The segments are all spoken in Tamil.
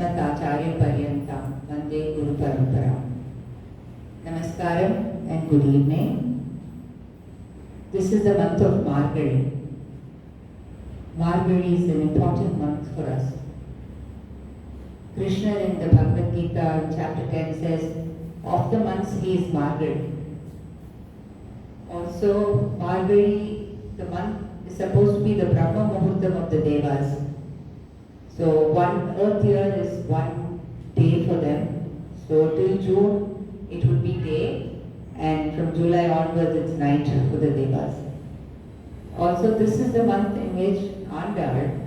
Asmatacharya-Paryantam Vande Guru Paramparam. Namaskaram and good evening. This is the month of Margazhi. Margazhi is an important month for us. Krishna in the Bhagavad Gita chapter 10 says, of the months he is Margazhi. Also, Margazhi, the month is supposed to be the Brahma Muhurtam of the Devas. So one earth year is one day for them. So till June it would be day, and from July onwards it's night for the Devas. Also, this is the month in which Andal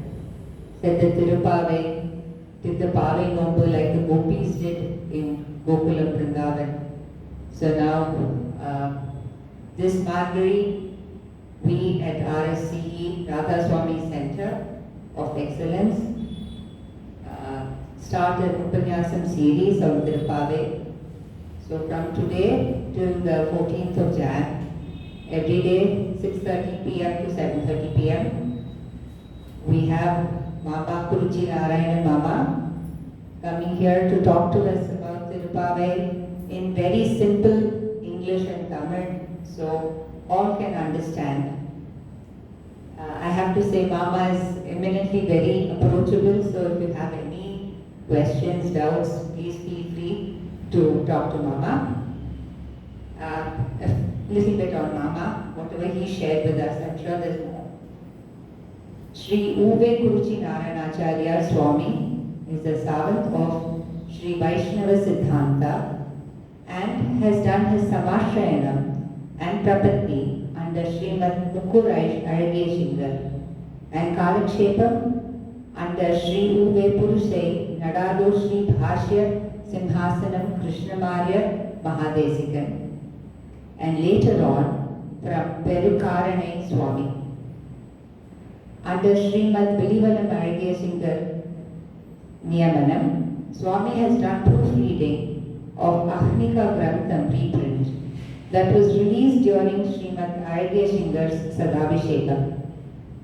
said the Tirupavai did the Pavai Nombu like the Gopis did in Gokulam Vrindavan. So now this Margazhi, we at RSCE Radha Swami Center of Excellence start an Upanyasam series on Tirupavai. So from today till the 14th of Jan, every day 6:30 p.m. to 7:30 p.m. we have Mama Kuruchi Narayana Mama coming here to talk to us about Tirupavai in very simple English and Tamil, so all can understand. I have to say Mama is eminently very approachable, so if you have any questions, doubts, please feel free to talk to Mama. A little bit on Mama, whatever he shared with us, I'm sure there's more. Sri Uve Kuruchi Naranacharya Swami is the servant of Sri Vaishnava Siddhanta and has done his Samashayanam and Prapatti under Srimad Mukuraish Arageshingar and Kalakshepam under Sri Uve Purusai Nadado Sri Bhashya Simhasanam Krishnamarya Mahadesikan, and later on from Perukaranai Swami. Under Srimad Bilivalam Arageshingar Niyamanam, Swami has done proofreading of Ahnika Grantham reprint that was released during Srimad Arageshingar's Sadabhishekam.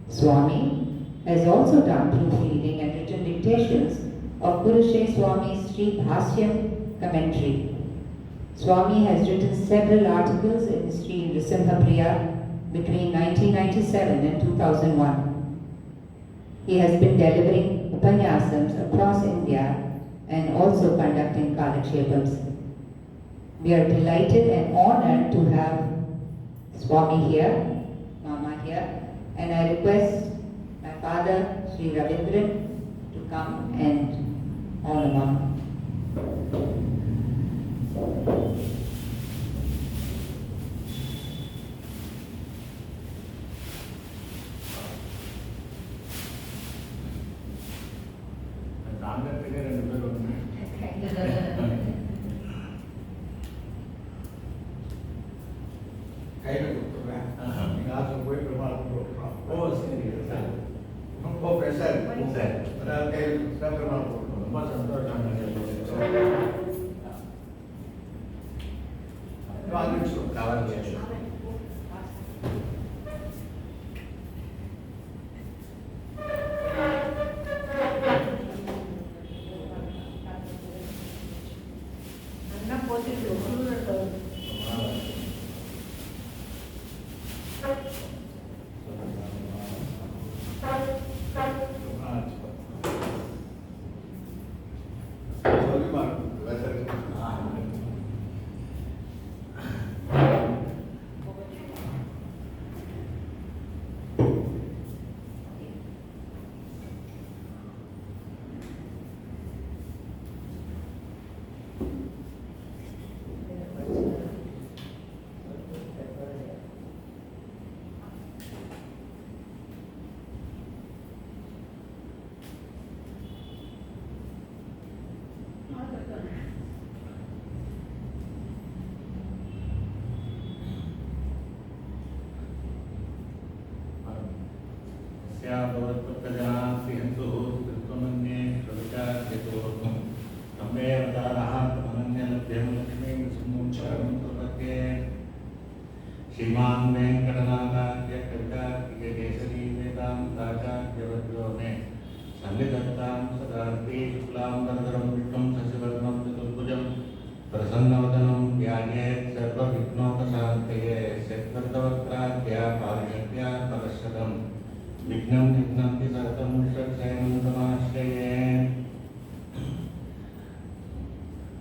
Swami has also done proofreading and written dictations of Purushay Swami's Sri Bhasyam commentary. Swami has written several articles in Sri Nrisimhapriya between 1997 and 2001. He has been delivering Upanyasams across India and also conducting Kalakshepams. We are delighted and honored to have Swami here, Mama here, and I request my father, Sri Ravindran, to come and honor Mama. श्रीमान वेंकटनाथार्य कवितार्किकेसरी वेदांताचार्यवर्यो मे सन्निधत्तां सदार्थे शुक्लां वरदं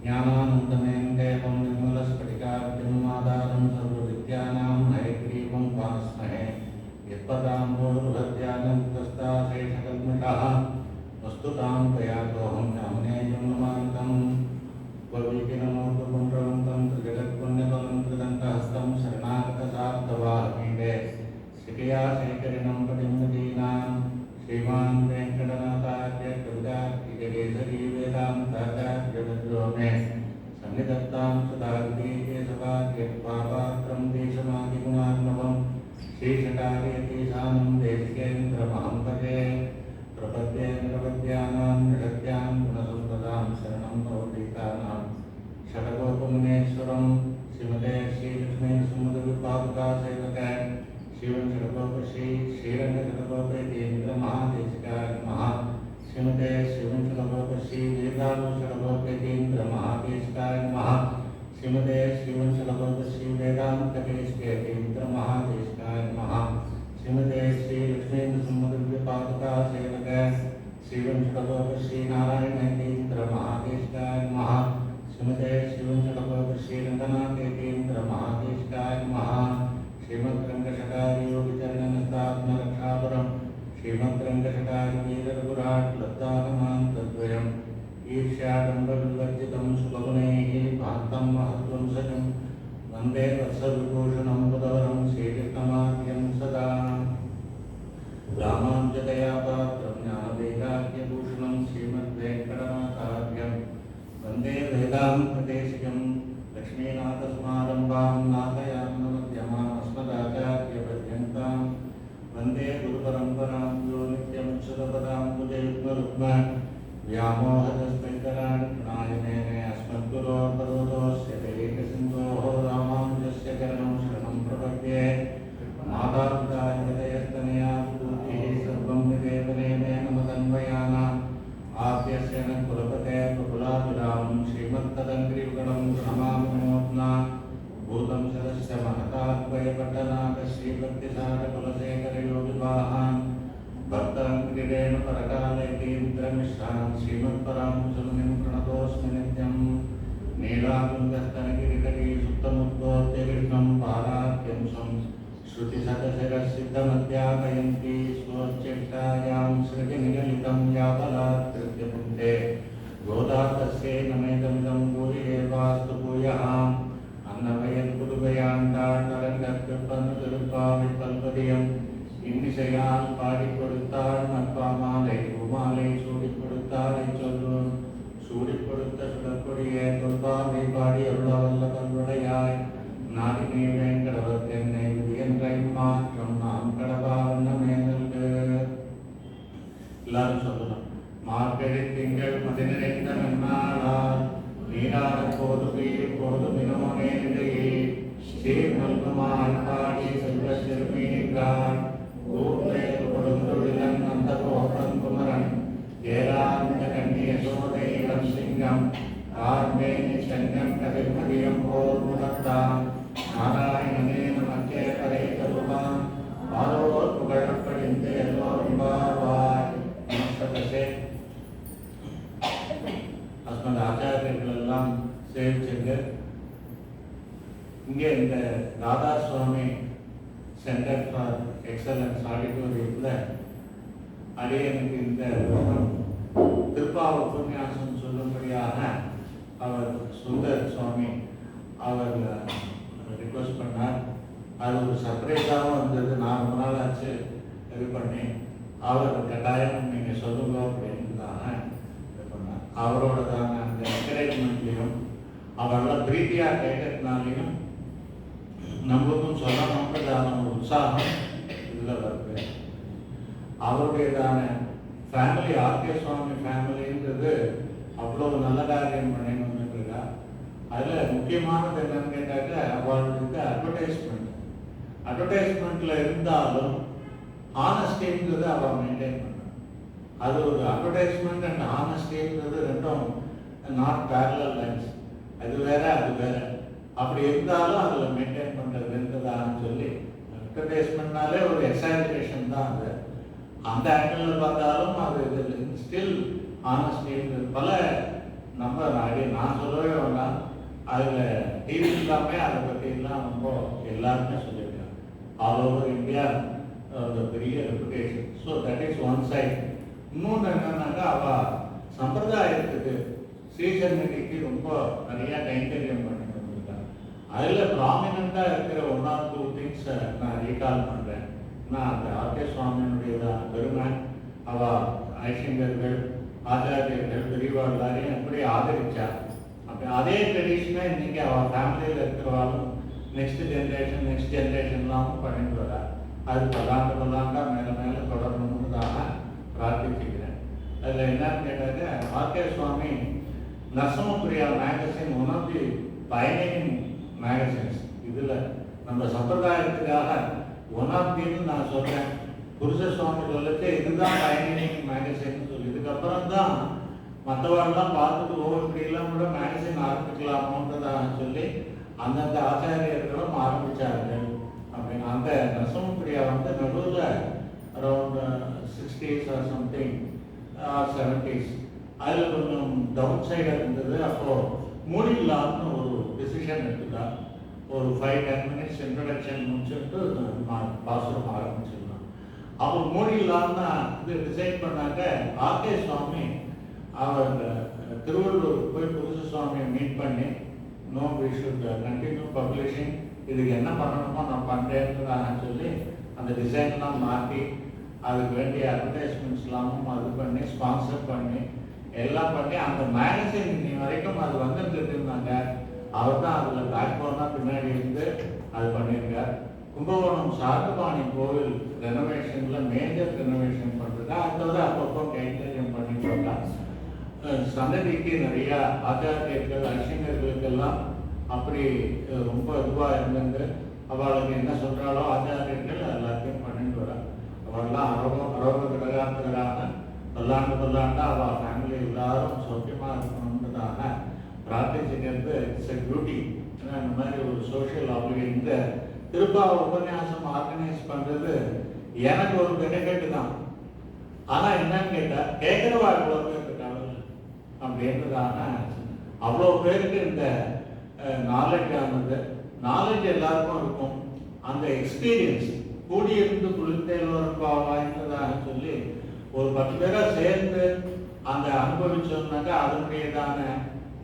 ज्ञानानन्दमयं देवं निर्मलस्फटिकाब्जम् आधारं सर्वविद्यानां हयग्रीवं उपास्महे यत्पदाम्बोरुहध्यानन्तस्ताशेषकल्मषः वस्तुतां प्रयातोऽहं यामुनेयं नमामितं वल्किनमोपपुण्ड्रवन्तं त्रिजगत्पुण्यफलं कृदन्तहस्तं शरणागतसार्थवाहमीडे शिखया शेखरिणं पतिमदीनां श्रीमान् वेङ्कटनाथार्य कवितार्किकेसरी वेदान्ताचार्यवज्रो मे सन्निधत्तां सदाग्नेकेशवाद्यपापात्रं देशमादिगुणार्णवं श्रीशटार्यतीशानं देशिकेन्द्रमहं भजे प्रपद्ये निरवद्यानां निषद्यां गुणसम्पदां शरणं भवतीतानां षडगोपमुनेश्वरं श्रीमते श्रीलक्ष्मीसुमधुविपादुकासेवके शिवं षडगोपश्री श्रीरङ्गषडगोपेतीन्द्रमहादेशिकाय नमः श्रीमते शिवं षडगोपश्री वेदान्तषडगोपेतीन्द्रमहादेशिकाय नमः श्रीमते शिवं षडगोपश्री वेदान्तकेशकेतीन्द्रमहादेशिकाय नमः श्रीमते श्रीलक्ष्मीसुमधुविपादुकासेवके शिवं षडगोपश्री नारायणेतीन्द्रमहादेशिकाय नमः श्रीमते शिवं षडगोपश्री रङ्गनाथेतीन्द्रमहादेशिकाय नमः श्रीमद्रङ्गशटारियोगिचरणनस्तात्मरक्षापुरं श्रीमद्रङ्गशटारिवीररघुराट्लब्धागमान्तद्वयम् ईर्ष्याडम्बविवर्जितं शुभगुणैः भान्तं महत्त्वं सजं वन्दे वत्सविभूषणं बुधवरं श्रीकृष्णमाद्यं सदा रामानुजतया पात्रं ज्ञानवैराग्यभूषणं श्रीमद्वेङ्कटनाथार्यं वन्दे वेदान्तदेशिकं लक्ष्मीनाथसमारम्भां नाथयामनमध्यमाम् अस्मदाचार्यपर्यन्तां वन्दे गुरुपरम्परां यो नित्यमुच्युतपदाम्बुजयुग्मरुग्म व्यामोहतस्मैतराणि प्रणायनेने अस्मद्गुरोर्भगवतोऽस्य दैकसिन्धोः रामानुजस्य चरणं शरणं प्रपद्ये मातापितायतयस्तनया विभूतिः सर्वं निवेदनेन मदन्वयानाम् आद्यस्य न कुलपते कुलाभिरामं श्रीमत्तदङ्घ्रियुगलं प्रणमामि भूतं सदस्य महतात्मयपट्टनाथश्रीभक्तिसारकुलशेखरयोगिवाहान् भक्ताङ्घ्रिरेण परकालयतीन्द्रमिश्रान् श्रीमत्परामुसुमुनिं प्रणतोऽस्मि नित्यं नीलाकुन्दस्तनगिरितटी सुप्तमुद्बोध्यकृष्णं पारात्यं स्वं श्रुतिशतशिरसिद्धमध्यापयन्ती स्वोच्चिष्टायां सृजनिगलितं याबलात्कृत्यपुङ्क्ते गोदा तस्यै नमेदमिदं भूरि एवास्तु भूयः अन्नवयन् पुरुवयाण्डाण्डरङ्गत्युपन्नुतिरुपाविपल्पदियम् இன்னிசையால் பாடிக் கொடுத்தாள் நற்பாமாலை பூமாலை சூடிக் கொடுத்தாளை சொல்லும் சூடிக் கொடுத்த சுடற்கொடியே தொல்பாவை பாடி அருளவல்ல பல்வடையாய் நாடினே வேங்கடவர் தென்னை வியன்றை மாற்றம் நாம் கடவாவண்ணமே நல்கு. எல்லாரும் சொல்லலாம். மார்கழி திங்கள் மதி நிறைந்த நன்னாளால் நீராட போது பெய்யும் போது மினோனே நிலையே சீர்மல்குமாய் பாடி செல்வ சிறுமீன்றான் ஊர்லே கொடுந்தொழிலன் அந்த கோபன் குமரன் ஏராந்த கண்ணிய சோதை இளம் சிங்கம் ஆர்மேனி செங்கன் கதிர்மதியம் போர் முகத்தான் நாராயணனே நமக்கே கரை தருவான் ஆரோர் புகழப்படிந்து எல்லோரும் பாவாய். நமஸ்தே. அஸ்மத் ஆச்சாரியர்கள் எல்லாம் சேவிச்சுங்க. இங்கே இந்த ராதா சுவாமி சென்டர் ஃபார் எக்ஸலன்ஸ் ஆடிட்டோரியத்தில் அடியனுக்கு இந்த திருப்பாவ உபன்யாசம் சொல்லும்படியாக அவர் சுந்தர் சுவாமி அவர் ரிக்வஸ்ட் பண்ணார். அது ஒரு சர்ப்ரைஸாகவும் இருந்தது. நான் ரொம்ப நாள் ஆச்சு இது பண்ணி அவர் கட்டாயம் நீங்கள் சொல்லுங்க அப்படின்றதாக இது பண்ணார். அவரோட தான அந்த என்கரேஜ்மெண்ட்லையும் அவரெல்லாம் பிரீத்தியாக கேட்டதுனாலையும் நம்மளுக்கும் சொல்லணுன்றதான ஒரு உற்சாகம் இதில் வருது. அவருடையதான ஃபேமிலி ஆர்கே சுவாமி ஃபேமிலின்றது அவ்வளோ நல்ல காரியம் பண்ணிருக்கா. அதில் முக்கியமானது என்னன்னு கேட்டாக்க அவர்களுக்கு அட்வர்டைஸ்மெண்ட்டில் இருந்தாலும் ஹானஸ்டின்றது அவள் மெயின்டைன் பண்ணார். அது ஒரு அட்வர்டைஸ்மெண்ட் அண்ட் ஹானஸ்டின்றது ரெண்டும் நாட் பேரலல் லைன்ஸ். அது வேற அது வேற. அப்படி இருந்தாலும் அதில் மெயின்டைன் பண்ணுறதுன்றதான்னு சொல்லி அட்வர்டைஸ்மெண்ட்னாலே ஒரு எக்ஸாஜரேஷன் தான். அது அந்த ஆங்கிளில் பார்த்தாலும் அது ஸ்டில் ஆனஸ்டி. பல நம்ம நான் சொல்லவே வேண்டாம், அதில் டிவி எல்லாமே அதை பற்றிலாம் ரொம்ப எல்லாருமே சொல்லியிருக்காங்க. ஆல் ஓவர் இந்தியா பெரிய reputation. So that is one side. இன்னொன்று என்னன்னாக்கா அவள் சம்பிரதாயத்துக்கு ஸ்ரீசன்னதிக்கு ரொம்ப நிறையா கைங்கரியம் பண்ணி வந்திருக்காங்க. அதில் ப்ராமினண்ட்டாக இருக்கிற 1 or 2 திங்ஸை நான் ரீகால் பண்ணுறேன். நான் அந்த ஆர்கே சுவாமியினுடைய பெருமை, அவள் ஐஷங்கர்கள் ஆச்சாரியர்கள் பெரியவா எல்லாரையும் எப்படி ஆதரிச்சா, அப்படி அதே ட்ரெடிஷனை இன்னைக்கு அவள் ஃபேமிலியில் இருக்கிறவாலும் நெக்ஸ்ட் ஜென்ரேஷன்லாம் பண்ணிட்டு வரா. அது பல்லாண்டா மேலே மேலே தொடரணும்னு தான் பிரார்த்திச்சுக்கிறேன். அதில் என்னன்னு கேட்டாக்க, RK Swami Narasimhapriya magazine one of the pioneering magazines. இதில் நம்ம சம்பிரதாயத்துக்காக ஒன் ஆஃப் தின்னு நான் சொல்கிறேன். புருஷ சுவாமி சொல்லிட்டு இதுதான் பைனியரிங் மேகசின் சொல்லி, இதுக்கப்புறம் தான் மற்றவர்கள்லாம் பார்த்துட்டு இப்படிலாம் கூட மேகசின் ஆரம்பிக்கலாமோன்றதாக சொல்லி அந்தந்த ஆச்சாரியர்களும் ஆரம்பித்தார்கள். அப்படின்னு அந்த நரசிம்மபிரியா நடுவில் around 60s or something or 70s அதில் கொஞ்சம் டவுன் சைடாக இருந்தது. அப்போது மூடிடலாம்னு ஒரு டிசிஷன் எடுத்துட்டா. ஒரு 5-10 minutes இன்ட்ரடக்ஷன் முடிச்சுட்டு பாசுரம் ஆரம்பிச்சிடலாம். அப்போ மூடிடலாம்னு இது டிசைட் பண்ணாக்க, ஆர்கே சுவாமி அவர் திருவள்ளூர் போய் புருஷ சுவாமியை மீட் பண்ணி, no we should continue publishing, இதுக்கு என்ன பண்ணணுமோ நான் பண்ணுறேன்னு சொல்லி அந்த டிசைன்லாம் மாற்றி அதுக்கு வேண்டிய அட்வர்டைஸ்மெண்ட்ஸ்லாமும் அது பண்ணி ஸ்பான்சர் பண்ணி எல்லாம் பண்ணி அந்த மேகசின் இன்னி வரைக்கும் அது வந்துட்டு இருந்தாங்க. அவர் தான் அதில் பேக் போனாக பின்னாடி இருந்து அது பண்ணியிருக்கார். கும்பகோணம் சாத்துபாணி கோவில் ரெனோவேஷனில் மேஜர் ரெனோவேஷன் பண்ணுறது, அதோட அப்பப்போ கைங்கரியம் பண்ணிட்டு இருக்காங்க. சன்னதிக்கு நிறையா ஆச்சாரியர்கள் ஐஷங்கர்களுக்கெல்லாம் அப்படி ரொம்ப இதுவாக இருந்தது. அவளுக்கு என்ன சொல்கிறாளோ ஆச்சாரியர்கள் எல்லாத்தையும் பண்ணிட்டு வர. அவள்லாம் அரோகராக பல்லாண்டா அவள் ஃபேமிலி எல்லாரும் சௌக்கியமாக இருக்கணுன்றதாக பிரார்த்திச்சுக்கிறது. It's a duty. ஏன்னா இந்த மாதிரி ஒரு சோஷியல் ஆப்ளிகேஷன். இந்த திருப்பாவை உபன்யாசம் ஆர்கனைஸ் பண்ணுறது எனக்கு ஒரு பெனிஃபிட் தான். ஆனால் என்னன்னு கேட்டால் கேட்குறவா எவ்வளோ பேர் இருக்காங்க அப்படின்றதான அவ்வளோ பேருக்கு இந்த நாலேஜ் ஆனது, நாலேஜ் எல்லாருக்கும் இருக்கும். அந்த எக்ஸ்பீரியன்ஸ் கூடியிருந்து குளிர்ந்தேலோரம்பாவாய்ன்றதாக சொல்லி ஒரு 10 பேராக சேர்ந்து அந்த அனுபவிச்சோம்னாக்கா அதனுடையதான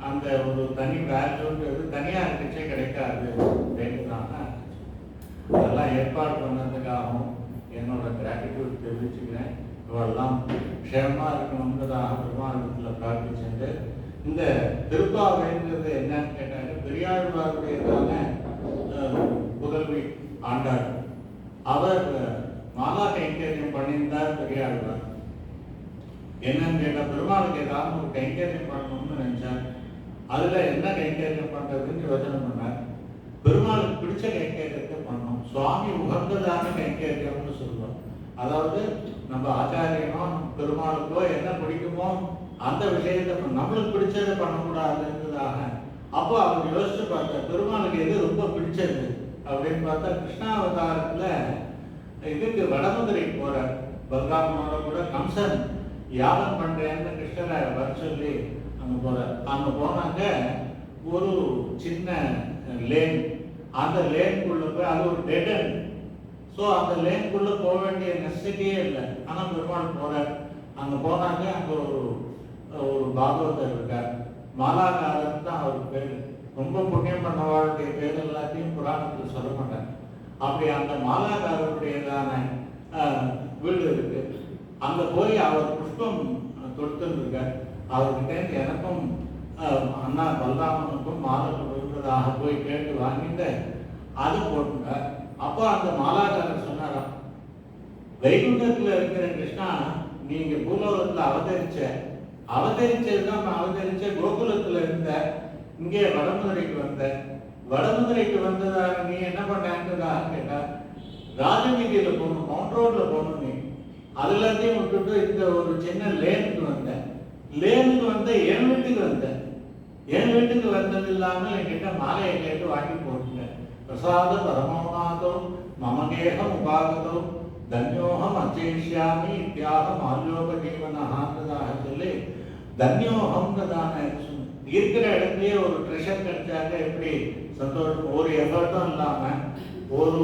அந்த ஒரு தனி வேல்யூன்றது தனியாக இருந்துச்சே கிடைக்காது அப்படின்றதான அதெல்லாம் ஏற்பாடு பண்ணதுக்காகவும் என்னோட கிராட்டிடியூட் தெரிவிச்சுக்கிறேன். இவெல்லாம் க்ஷேமமாக இருக்கணுன்றதாக பெருமாளத்தில் பிரார்த்திச்சுட்டு, இந்த திருப்பாவைன்றது என்னன்னு கேட்டாங்க, பெரியாழ்வாருடையதான புகழ்வி ஆண்டாள். அவர் மாலா கைங்கரியம் பண்ணியிருந்தார் பெரியாழ்வார். என்னன்னு கேட்டால் பெருமாளுக்கு ஏதாவது ஒரு கைங்கரியம் பண்ணணும்னு நினைச்சார். அதில் என்ன கைங்கரியம் பண்ணுறதுன்னு யோசனை பண்ணார். பெருமாளுக்கு பிடிச்ச கைங்கரியத்தை பண்ணணும். சுவாமி உகந்ததான கைங்கரியம்னு சொல்லுவோம். அதாவது நம்ம ஆச்சாரியனோ பெருமாளுக்கோ என்ன பிடிக்குமோ அந்த விஷயத்தை நம்மளுக்கு பிடிச்சதை பண்ணக்கூடாதுன்றதாக. அப்போ அவர் யோசிச்சு பார்த்தார், பெருமாளுக்கு எது ரொம்ப பிடிச்சது அப்படின்னு பார்த்தா கிருஷ்ணாவதாரத்தில் இதுக்கு வடமதுரைக்கு போகிறார். பலராமனோட கூட கம்சன் யாகம் பண்ணுறேன்னு கிருஷ்ணரை வர சொல்லி அங்கே போகிறார். அங்கே போனாங்க ஒரு சின்ன லேன். அந்த லேனுக்குள்ளே போய் அது ஒரு டெட் எண்ட். ஸோ அந்த லேனுக்குள்ளே போக வேண்டிய நெசசிட்டியே இல்லை. ஆனால் பெருமாள் போகிறார். அங்கே போனாங்க. அங்கே ஒரு பாகவதர் இருக்கார். மாலாகாரன் தான் அவர் பேர். ரொம்ப புண்ணியம் பண்ணவாளுடைய பேர் எல்லாத்தையும் புராணத்தில் சொல்ல மாட்டாங்க. அப்படி அந்த மாலாகாரருடையதான வீடு இருக்கு. அங்கே போய் அவர் புஷ்பம் தொடுத்துருக்கார். அவர்கிட்ட எனக்கும் அண்ணா பலராமனுக்கும் மாலை கொடுக்கிறதாக போய் கேட்டு வாங்கிட்டு அது போட்டுங்க. அப்போ அந்த மாலாகாரர் சொன்னாராம், வைகுண்டத்தில் இருக்கிற கிருஷ்ணா, நீங்க பூலோகத்தில் அவதரிச்சதுதான் அவதரிச்ச கோகுலத்தில் இருந்த, இங்கே வடமதுரைக்கு வந்த. வடமதுரைக்கு வந்ததாக நீ என்ன பண்ணான்றதாக கேட்டா, ராஜவீதியில் போகணும், மவுண்ட் ரோட்ல போகணும். நீ அது எல்லாத்தையும் விட்டுட்டு இந்த ஒரு சின்ன லேனுக்கு வந்த. லேனுக்கு வந்த என் வீட்டுக்கு வந்த. என் வீட்டுக்கு வந்தது இல்லாமல் என்கிட்ட மாலையை கேட்டு வாங்கி போட்டுங்க. பிரசாத பரமநாதோ மமகேகம் உபாகதோ தன்யோகம் அச்சேஷ்யாமி தியாகம் ஆல்யோக ஜீவனஹான்றதாக சொல்லி தன்யோகம்ன்றதான இருக்கிற இடத்துலயே ஒரு ட்ரெஷர் கிடைச்சாக்க எப்படி சந்தோஷம், ஒரு எஃபர்ட்டும் இல்லாமல், ஒரு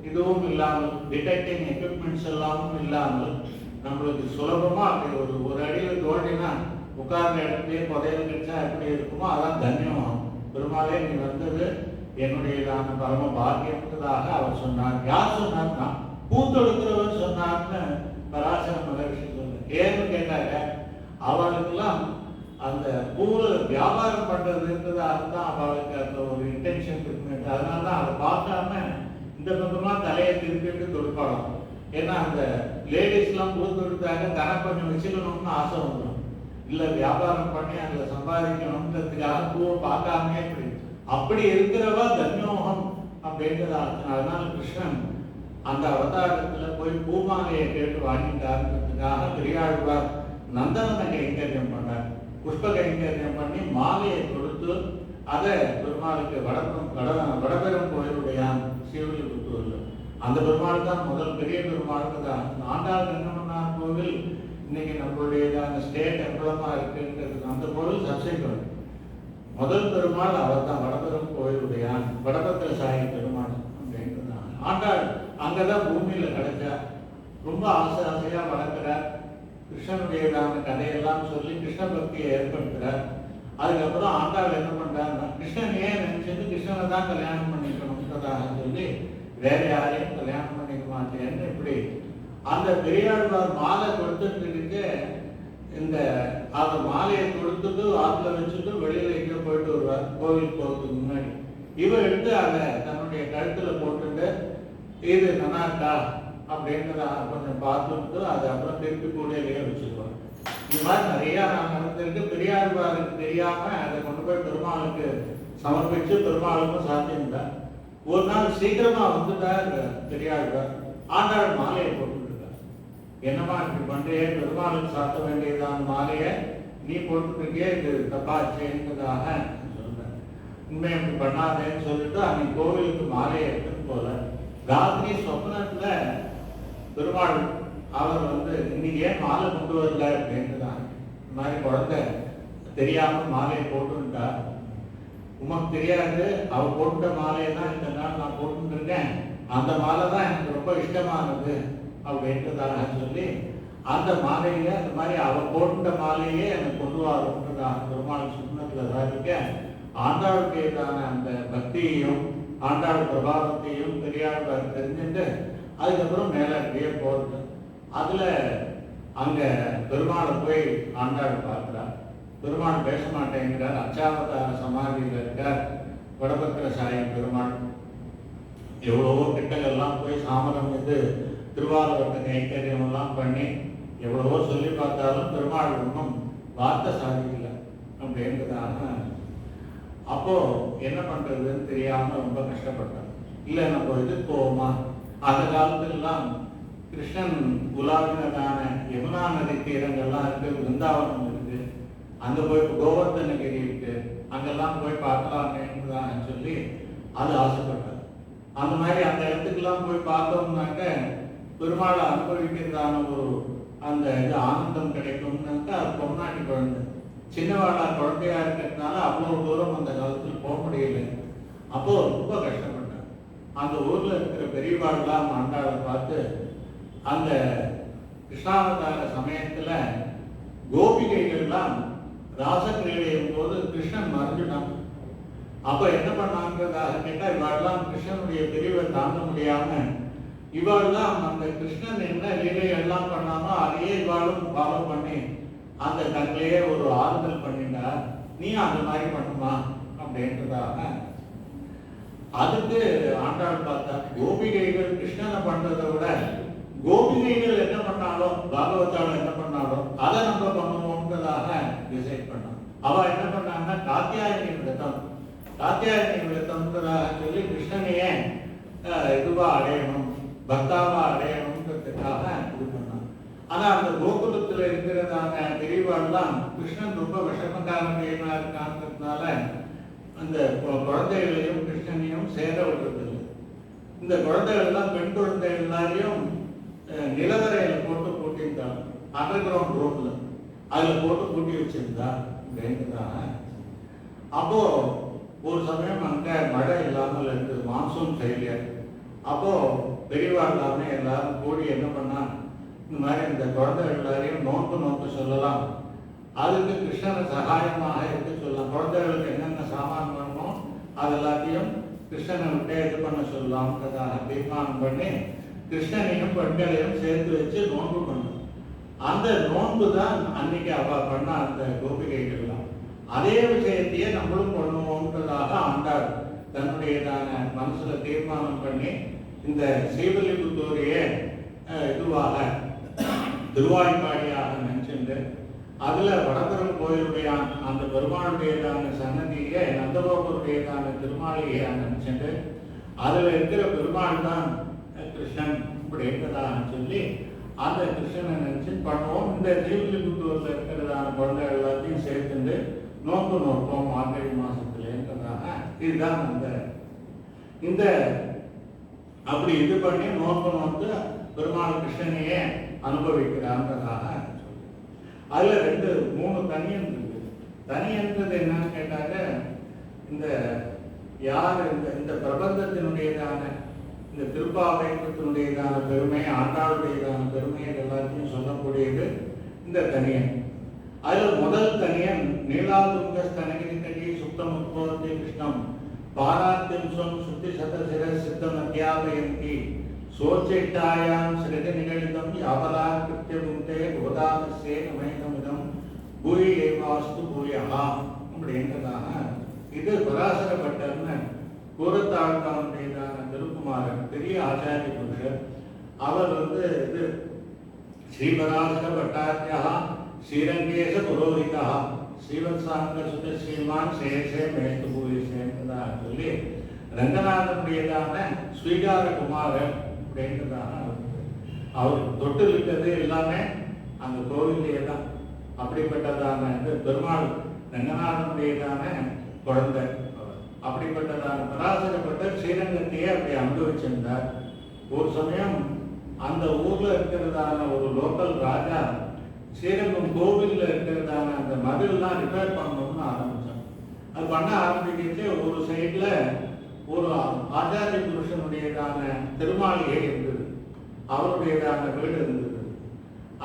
இதுவும் இல்லாமல், டிடெக்டிங் எக்யூப்மெண்ட்ஸ் எல்லாமும் இல்லாமல் நம்மளுக்கு சுலபமா அப்படி ஒரு அடியில் தோண்டினா உட்கார்ந்த இடத்துலயே புதையல் கிடைச்சா எப்படி இருக்குமோ அதான் தன்யம். பெருமாளே நீ வந்தது என்னுடையதான பரம பாக்கியம்ன்றதாக அவர் சொன்னார். யார் சொன்னார்னா பூத்தொடுக்கிறவர் சொன்னார்னு பராசர மகர்ஷி சொன்னார். ஏன்னு கேட்டாங்க, அவளுக்கெல்லாம் அந்த பூவில் வியாபாரம் பண்றதுன்றதாக தான் அவளுக்கு அந்த ஒரு இன்டென்ஷன் இருக்கு. அதனால தான் அதை பார்க்காம இந்த பக்கமா தலையை திருப்பிட்டு தொடுப்பாளாம். ஏன்னா அந்த லேடிஸ்லாம் பூ தொடுத்தாங்க தனக்கு கொஞ்சம் வச்சுக்கணும்னு ஆசை வந்துடும், இல்லை வியாபாரம் பண்ணி அதில் சம்பாதிக்கணுன்றதுக்காக பூவை பார்க்காமயே அப்படி இருக்கிறவா தன்யோகம் அப்படின்றதா. அதனால கிருஷ்ணன் அந்த அவதாரத்தில் போய் பூமாலையை கேட்டு வாங்கிட்டாருன்றதுக்காக பெரியாழ்வார் நந்தவன கைங்கரியம் பண்ணார். புஷ்ப கைங்கரியம் பண்ணி மாலையை கொடுத்து அதை பெருமாளுக்கு வடபெரும் கோயிலுடையான் சிவலிபுத்தூர்ல அந்த பெருமாள் தான் முதல் பெரிய பெருமாளுக்கு தான். ஆண்டாள் ரங்கமன்னார் கோவில் இன்னைக்கு நம்மளுடைய அந்த ஸ்டேட் எம்பளமா இருக்குன்றது. அந்த கோவில் சப்சிக்வெண்ட். முதல் பெருமாள் அவர் தான், வடபெரும் கோயிலுடையான், வடபத்திர சாயி பெருமாள் அப்படின்றது. ஆண்டாள் அங்கதான் பூமியில கிடைச்சா. ரொம்ப ஆசையா வளர்க்கிறார். கிருஷ்ணனுடையதான கதையெல்லாம் சொல்லி கிருஷ்ண பக்தியை ஏற்படுத்துறார். அதுக்கப்புறம் ஆண்டாள் என்ன பண்றாருன்னா, கிருஷ்ணன் ஏன் நினைச்சது கிருஷ்ணனை தான் கல்யாணம் பண்ணிக்கணும்ன்றதாக சொல்லி வேற யாரையும் கல்யாணம் பண்ணிக்க மாட்டேன்னு இப்படி அந்த பெரியாழ்வார் மாலை கொடுத்துட்டு இந்த அவர் மாலையை கொடுத்துட்டு ஆற்றுல வச்சுட்டு வெளியில எங்க போயிட்டு வருவார் கோவில் போகிறதுக்கு முன்னாடி. இவ எடுத்து அதை தன்னுடைய கழுத்துல போட்டுட்டு இது நன்னாட்டா அப்படின்றத கொஞ்சம் பார்த்துட்டு அதை அப்புறம் திருப்பி கூடையிலேயே வச்சுக்குவார். இந்த மாதிரி நிறைய நடந்திருக்கு. பெரியாழ்வாருக்கு தெரியாம அதை கொண்டு போய் பெருமாளுக்கு சமர்ப்பிச்சு பெருமாளுக்கும் சாத்தியம்தான். ஒரு நாள் சீக்கிரமா வந்துட்டார் பெரியாழ்வார். ஆண்டாள் மாலையை போட்டுருக்கார். என்னமா இப்படி பண்றியே, பெருமாளுக்கு சாத்த வேண்டியதான மாலையை நீ போட்டுருக்கியே, இது தப்பாச்சேன்றதாக சொல்றேன். உண்மை இப்படி பண்ணாதேன்னு சொல்லிட்டு அன்னைக்கு கோவிலுக்கு மாலையை எடுத்துன்னு போல. ராத்திரி சொப்னத்துல பெருமாள் அவர் இன்னைக்கு ஏன் மாலை கொண்டு வரல அப்படின்ட்டுதான். இந்த மாதிரி குழந்தை தெரியாம மாலையை போட்டுட்டா, உமக்கு தெரியாது அவ போட்ட மாலையை தான் இந்த நாள் நான் போட்டு இருக்கேன், அந்த மாலை தான் எனக்கு ரொம்ப இஷ்டமானது அப்படின்றதாக சொல்லி அந்த மாலையில அந்த மாதிரி அவ போட்ட மாலையே எனக்கு கொண்டு வரும்ன்றதாக பெருமாள் சுண்ணத்துல சாதிக்க ஆண்டாளுடையதான அந்த பக்தியையும் ஆண்டாள் பிரபாவத்தையும் பெரியாழ்வார் தெரிஞ்சுட்டு அதுக்கப்புறம் மேல அப்படியே போறது. அதுல அங்க பெருமாளை போய் ஆண்டாள் பார்க்கிறார். பெருமாள் பேச மாட்டேங்கிறார். அச்சாவதார சமாதியில் இருக்கார் வடபத்திர சாயி பெருமாள். எவ்வளவோ கிட்டங்கள்லாம் போய் சாமரம் இது திருவாரூரத்தை கைங்கரியம் எல்லாம் பண்ணி எவ்வளவோ சொல்லி பார்த்தாலும் பெருமாள் ஒன்றும் வார்த்தை சாதிக்கல அப்படின்றதாக. அப்போ என்ன பண்றதுன்னு தெரியாம ரொம்ப கஷ்டப்பட்டார். இல்லை நம்ம இதுக்கு போவோமா, அந்த காலத்திலெல்லாம் கிருஷ்ணன் உலாவினதான யமுனா நதி தீரங்கள்லாம் இருக்கு, பிருந்தாவனம் இருக்கு, அங்க போய் கோவர்தனகிரி இருக்கு, அங்கெல்லாம் போய் பார்க்கலாமேன்னு சொல்லி அது ஆசைப்பட்டார். அந்த மாதிரி அந்த இடத்துக்கெல்லாம் போய் பார்த்தோம்னாக்க பெருமாளை அனுபவிக்கிறதான ஒரு அந்த இது ஆனந்தம் கிடைக்கும்னாக்க அது பொன்னாட்டி குழந்தை சின்னவாளா குழந்தையா இருக்கிறதுனால அவ்வளவு தூரம் அந்த காலத்தில் போக முடியல. அப்போ ரொம்ப கஷ்டப்பட்டார். அந்த ஊர்ல இருக்கிற பெரியவாள்லாம் ஆண்டாளை பார்த்து அந்த கிருஷ்ணாவதார சமயத்துல கோபிகைகள்லாம் ராசக்கிரீடையும் போது கிருஷ்ணன் மறைஞ்சிட்டான். அப்ப என்ன பண்ணாங்கிறதாக கேட்டா இவாள்லாம் கிருஷ்ணனுடைய பிரிவை தாங்க முடியாம இவாள்லாம் அந்த கிருஷ்ணன் என்ன லீலை எல்லாம் பண்ணாமோ அதையே இவாளும் ஃபாலோ பண்ணி அந்த தங்களையே ஒரு ஆறுதல் பண்ணிட்டா, நீ அந்த மாதிரி பண்ணுமா அப்படின்றதாக. அதுக்கு ஆண்டாள் பார்த்தா கோபிகைகள் கிருஷ்ணனை பண்றதை விட கோபிகைகள் என்ன பண்ணாலும் பாகவதாள் என்ன பண்ணாலும் அதை நம்ம பண்ணுவோம்ன்றதாக டிசைட் பண்ணோம். அவ என்ன பண்ணாங்கன்னா காத்தியாயனி விரதம், காத்தியாயனி விரதம்ன்றதாக சொல்லி கிருஷ்ணனையே இதுவா அடையணும், பக்தாவா அடையணும்ன்றதுக்காக இது பண்ணான். ஆனா அந்த கோகுலத்துல இருக்கிறதான பெரியவாள்லாம் கிருஷ்ணன் ரொம்ப விஷமக்காரனா இருக்கான்றதுனால அந்த குழந்தைகளையும் கிருஷ்ணனையும் சேர விடுறதில்லை. இந்த குழந்தைகள் எல்லாம் பெண் குழந்தை எல்லாரையும் நிலவரையில போட்டு பூட்டியிருந்தாங்க, அண்டர் கிரவுண்ட் ரூம்ல அதுல போட்டு பூட்டி வச்சிருந்தா அப்படின்றதாக. அப்போ ஒரு சமயம் அங்கே மழை இல்லாமல் இருந்தது, மான்சூன் ஃபெயிலியர். அப்போ பெரியவா எல்லாமே எல்லாரும் கூடி என்ன பண்ணா, இந்த மாதிரி இந்த குழந்தைகள் எல்லாரையும் நோக்கு சொல்லலாம், அதுக்கு கிருஷ்ணனை சகாயமாக இருக்க சொல்லலாம், குழந்தைகளுக்கு என்னென்ன சாமான் பண்ணணும் அது எல்லாத்தையும் கிருஷ்ணனை விட்டே இது பண்ண சொல்லலாம்ன்றதாக தீர்மானம் பண்ணி கிருஷ்ணனையும் பெண்களையும் சேர்த்து வச்சு நோன்பு பண்ணணும். அந்த நோன்பு தான் அன்னைக்கு அவ பண்ண அந்த கோபிகைகள்லாம். அதே விஷயத்தையே நம்மளும் பண்ணுவோம்ன்றதாக ஆண்டாள் தன்னுடையதான மனசுல தீர்மானம் பண்ணி இந்த ஸ்ரீவில்லிபுத்தூரையே இதுவாக திருவாய்ப்பாடியாக நினைச்சுட்டு அதுல வடபெரும் கோயிலுடைய அந்த பெருமாளுடையதான சன்னதியை நந்தகோபருடையதான திருமாளிகையாக நினைச்சுட்டு அதுல இருக்கிற பெருமாள் தான் கிருஷ்ணன் இப்படின்றதாக சொல்லி அந்த கிருஷ்ணனை நினைச்சு பண்ணுவோம். இந்த ஸ்ரீவில்லிபுத்தூர்ல இருக்கிறதான குழந்தைகள் எல்லாத்தையும் சேர்த்துட்டு நோக்கு நோக்கம் மார்கழி மாசத்துலன்றதாக இதுதான் இந்த அப்படி இது பண்ணி நோக்கு பெருமாள் கிருஷ்ணனையே அனுபவிக்கிறான்றதாக அதுல 2-3 தனியன் இருக்கு. தனியன்றது என்னன்னு கேட்டாங்க, இந்த யார் இந்த பிரபந்தத்தினுடையதான இந்த திருப்பாவையத்தினுடையதான பெருமை, ஆண்டாளுடையதான பெருமை எல்லாத்தையும் சொல்லக்கூடியது இந்த தனியன். அதுல முதல் தனியன் நீலாதுங்க ஸ்தனகிரி கட்டி சுத்தம் உத்பவத்தை கிருஷ்ணம் பாராத்தியம் சொன் சுத்தி சதசிர சித்தம் அத்தியாபயந்தி சோச்சிட்டாயாம் சிறிது நிகழ்ந்தம் யாவலா கிருத்திய புந்தே கோதாதசே நமேதமிதம் பூயி ஏவாஸ்து பூயஹா அப்படின்றதாக இது பராசர பட்டர்னு கூறத்தாழ்கானுடையதான திருக்குமாரன் பெரிய ஆச்சாரிய புருஷர். அவர் இது ஸ்ரீபராசர பட்டாரியா ஸ்ரீரங்கேச புரோஹிதா ஸ்ரீவத்சாங்க சுத ஸ்ரீமான் சேஷே மேஷ்டு பூயசேன்றதாக சொல்லி ரங்கநாதனுடையதான ஸ்வீகார குமாரன் அப்படின்றதாக அவர் தொட்டு விட்டது எல்லாமே அந்த கோவிலே தான். அப்படிப்பட்டதான பெருமாள் ரங்கநாதனுடையதான குழந்தை. அப்படிப்பட்டதான பராசரப்பட்ட ஸ்ரீரங்கத்தையே அப்படி அனுபவிச்சிருந்தார். ஒரு சமயம் அந்த ஊர்ல இருக்கிறதான ஒரு லோக்கல் ராஜா ஸ்ரீரங்கம் கோவில்ல இருக்கிறதான அந்த மதில்லாம் ரிப்பேர் பண்ணணும்னு ஆரம்பிச்சான். அது பண்ண ஆரம்பிக்கிட்டு ஒரு சைட்ல ஒரு ஆச்சாரிய புருஷனுடையதான திருமாளிகை இருந்தது, அவருடையதான வீடு இருந்தது.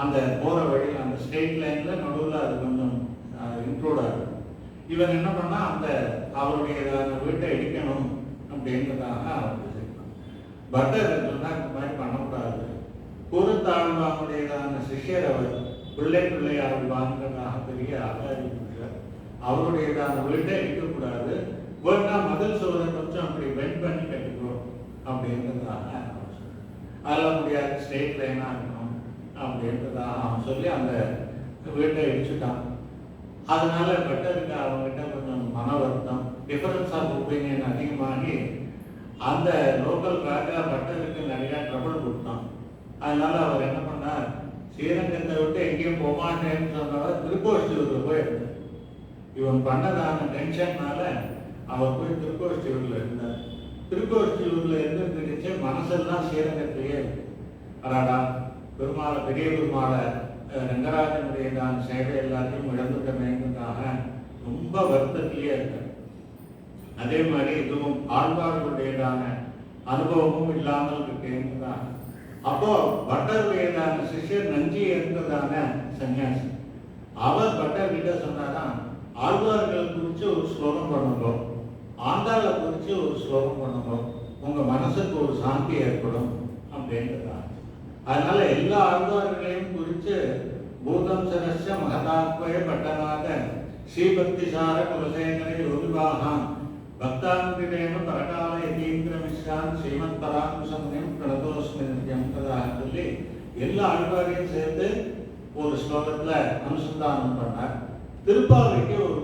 அந்த போற வழியில் அந்த ஸ்ட்ரெயிட் லைன்ல நடுவில் அது கொஞ்சம் இன்க்ளூட் ஆகுது. இவன் என்ன பண்ணா அந்த அவருடையதான வீட்டை இடிக்கணும் அப்படின்றதாக அவர் செய்யணும். பட்டர் சொன்னா இந்த மாதிரி பண்ணக்கூடாது. கூறத்தாழ்வானுடையதான சிஷ்யர் அவர் பிள்ளையார் வாழ்ந்ததாக பெரிய ஆச்சாரிய புருஷர், அவருடையதான வீட்டை இடிக்கக்கூடாது, வேணா மதில் சோதனை கொஞ்சம் அப்படி பெண்ட் பண்ணி கட்டிக்கோ அப்படின்றதாக அதெல்லாம் முடியாது, ஸ்ட்ரெயிட் லைனா இருக்கணும் அப்படின்றதாக அவன் சொல்லி அந்த வீட்டை இடிச்சுட்டான். அதனால பட்டருக்கு அவங்ககிட்ட கொஞ்சம் மன வருத்தம், டிஃபரன்ஸ் ஆஃப் ஒப்பீனியன் அதிகமாகி அந்த லோக்கல் ராஜா பட்டருக்கு நிறைய ட்ரபிள் கொடுத்தான். அதனால அவர் என்ன பண்ணார், ஸ்ரீரங்கத்தை விட்டு எங்கேயும் போமாட்டேன்னு சொன்னவர் திருக்கோஷ்டியூர்ல போயிருந்தார். இவன் பண்ணதான டென்ஷன்னால அவர் போய் திருக்கோஷ்டியூர்ல இருந்தார். திருக்கோஷ்டியூர்ல இருந்துச்சு மனசெல்லாம் ஸ்ரீரங்கத்திலேயே இருக்கு. அடாடா பெருமாளை, பெரிய பெருமாளை, ரங்கராஜனுடையதான சேவை எல்லாத்தையும் இழந்துட்டமேங்கிறதாக ரொம்ப வருத்தத்திலேயே இருக்க. அதே மாதிரி இதுவும் ஆழ்வார்களுடையதான அனுபவமும் இல்லாமல் இருக்குங்கிறதாக. அப்போ பட்டருடையதான சிஷ்யர் நஞ்சி இருந்ததான சன்னியாசி, அவர் பட்டர் கிட்ட சொன்னாதான் ஆழ்வார்கள் குறித்து ஒரு ஸ்லோகம் பண்ணுங்க, ஆண்டாளை குறித்து ஒரு ஸ்லோகம் பண்ணுங்க, உங்க மனசுக்கு ஒரு சாந்தி ஏற்படும் அப்படின்றதா. அதனால எல்லா ஆழ்வார்களையும் குறித்து பூதம் சரஸ்ய மகதாத்வய பட்டநாத ஸ்ரீபக்திசார குலசேகரை யோகிவாகான் பக்தாந்திரேன பரகால யதீந்திர மிஸ்ரான் ஸ்ரீமத் பராங்குசமயம் பிரணதோஸ்மி நித்யம்ன்றதாக சொல்லி எல்லா ஆழ்வாரையும் சேர்த்து ஒரு ஸ்லோகத்துல அனுசந்தானம் பண்ணார். திருப்பாவைக்கு ஒரு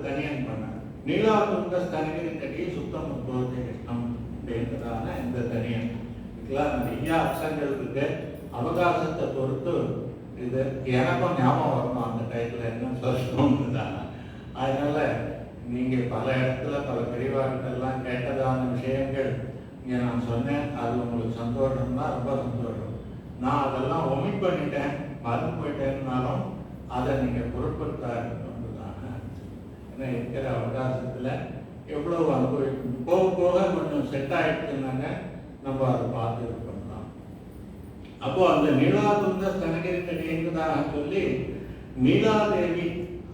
தனியன் பண்ணார். நீலாதுங்க ஸ்தனகிரி கட்டி சுத்தம் உத்பவத்தை கிருஷ்ணம் அப்படின்றதான இந்த தனியன். இதெல்லாம் நிறைய அம்சங்கள் இருக்கு. அவகாசத்தை பொறுத்து இது எனக்கும் ஞாபகம் வரணும் அந்த டைத்துல என்ன சொல்லணும் தான். அதனால நீங்க பல இடத்துல பல பெரியவார்கிட்டெல்லாம் கேட்டதான விஷயங்கள் இங்க நான் சொன்னேன். அது உங்களுக்கு சந்தோஷம்னா ரொம்ப சந்தோஷம். நான் அதெல்லாம் ஒமிட் பண்ணிட்டேன், மறந்து போயிட்டேன்னாலும் அதை நீங்க பொருட்படுத்தாருன்றதாக. ஏன்னா இருக்கிற அவகாசத்தில் எவ்வளவு அனுபவிக்கணும். போக போக கொஞ்சம் செட் ஆகிடுச்சுனாங்க நம்ம அதை பார்த்து இது பண்ணலாம். அப்போ அந்த நீலாதுங்க ஸ்தனகிரிக்கடின்றதாக சொல்லி நீலாதேவி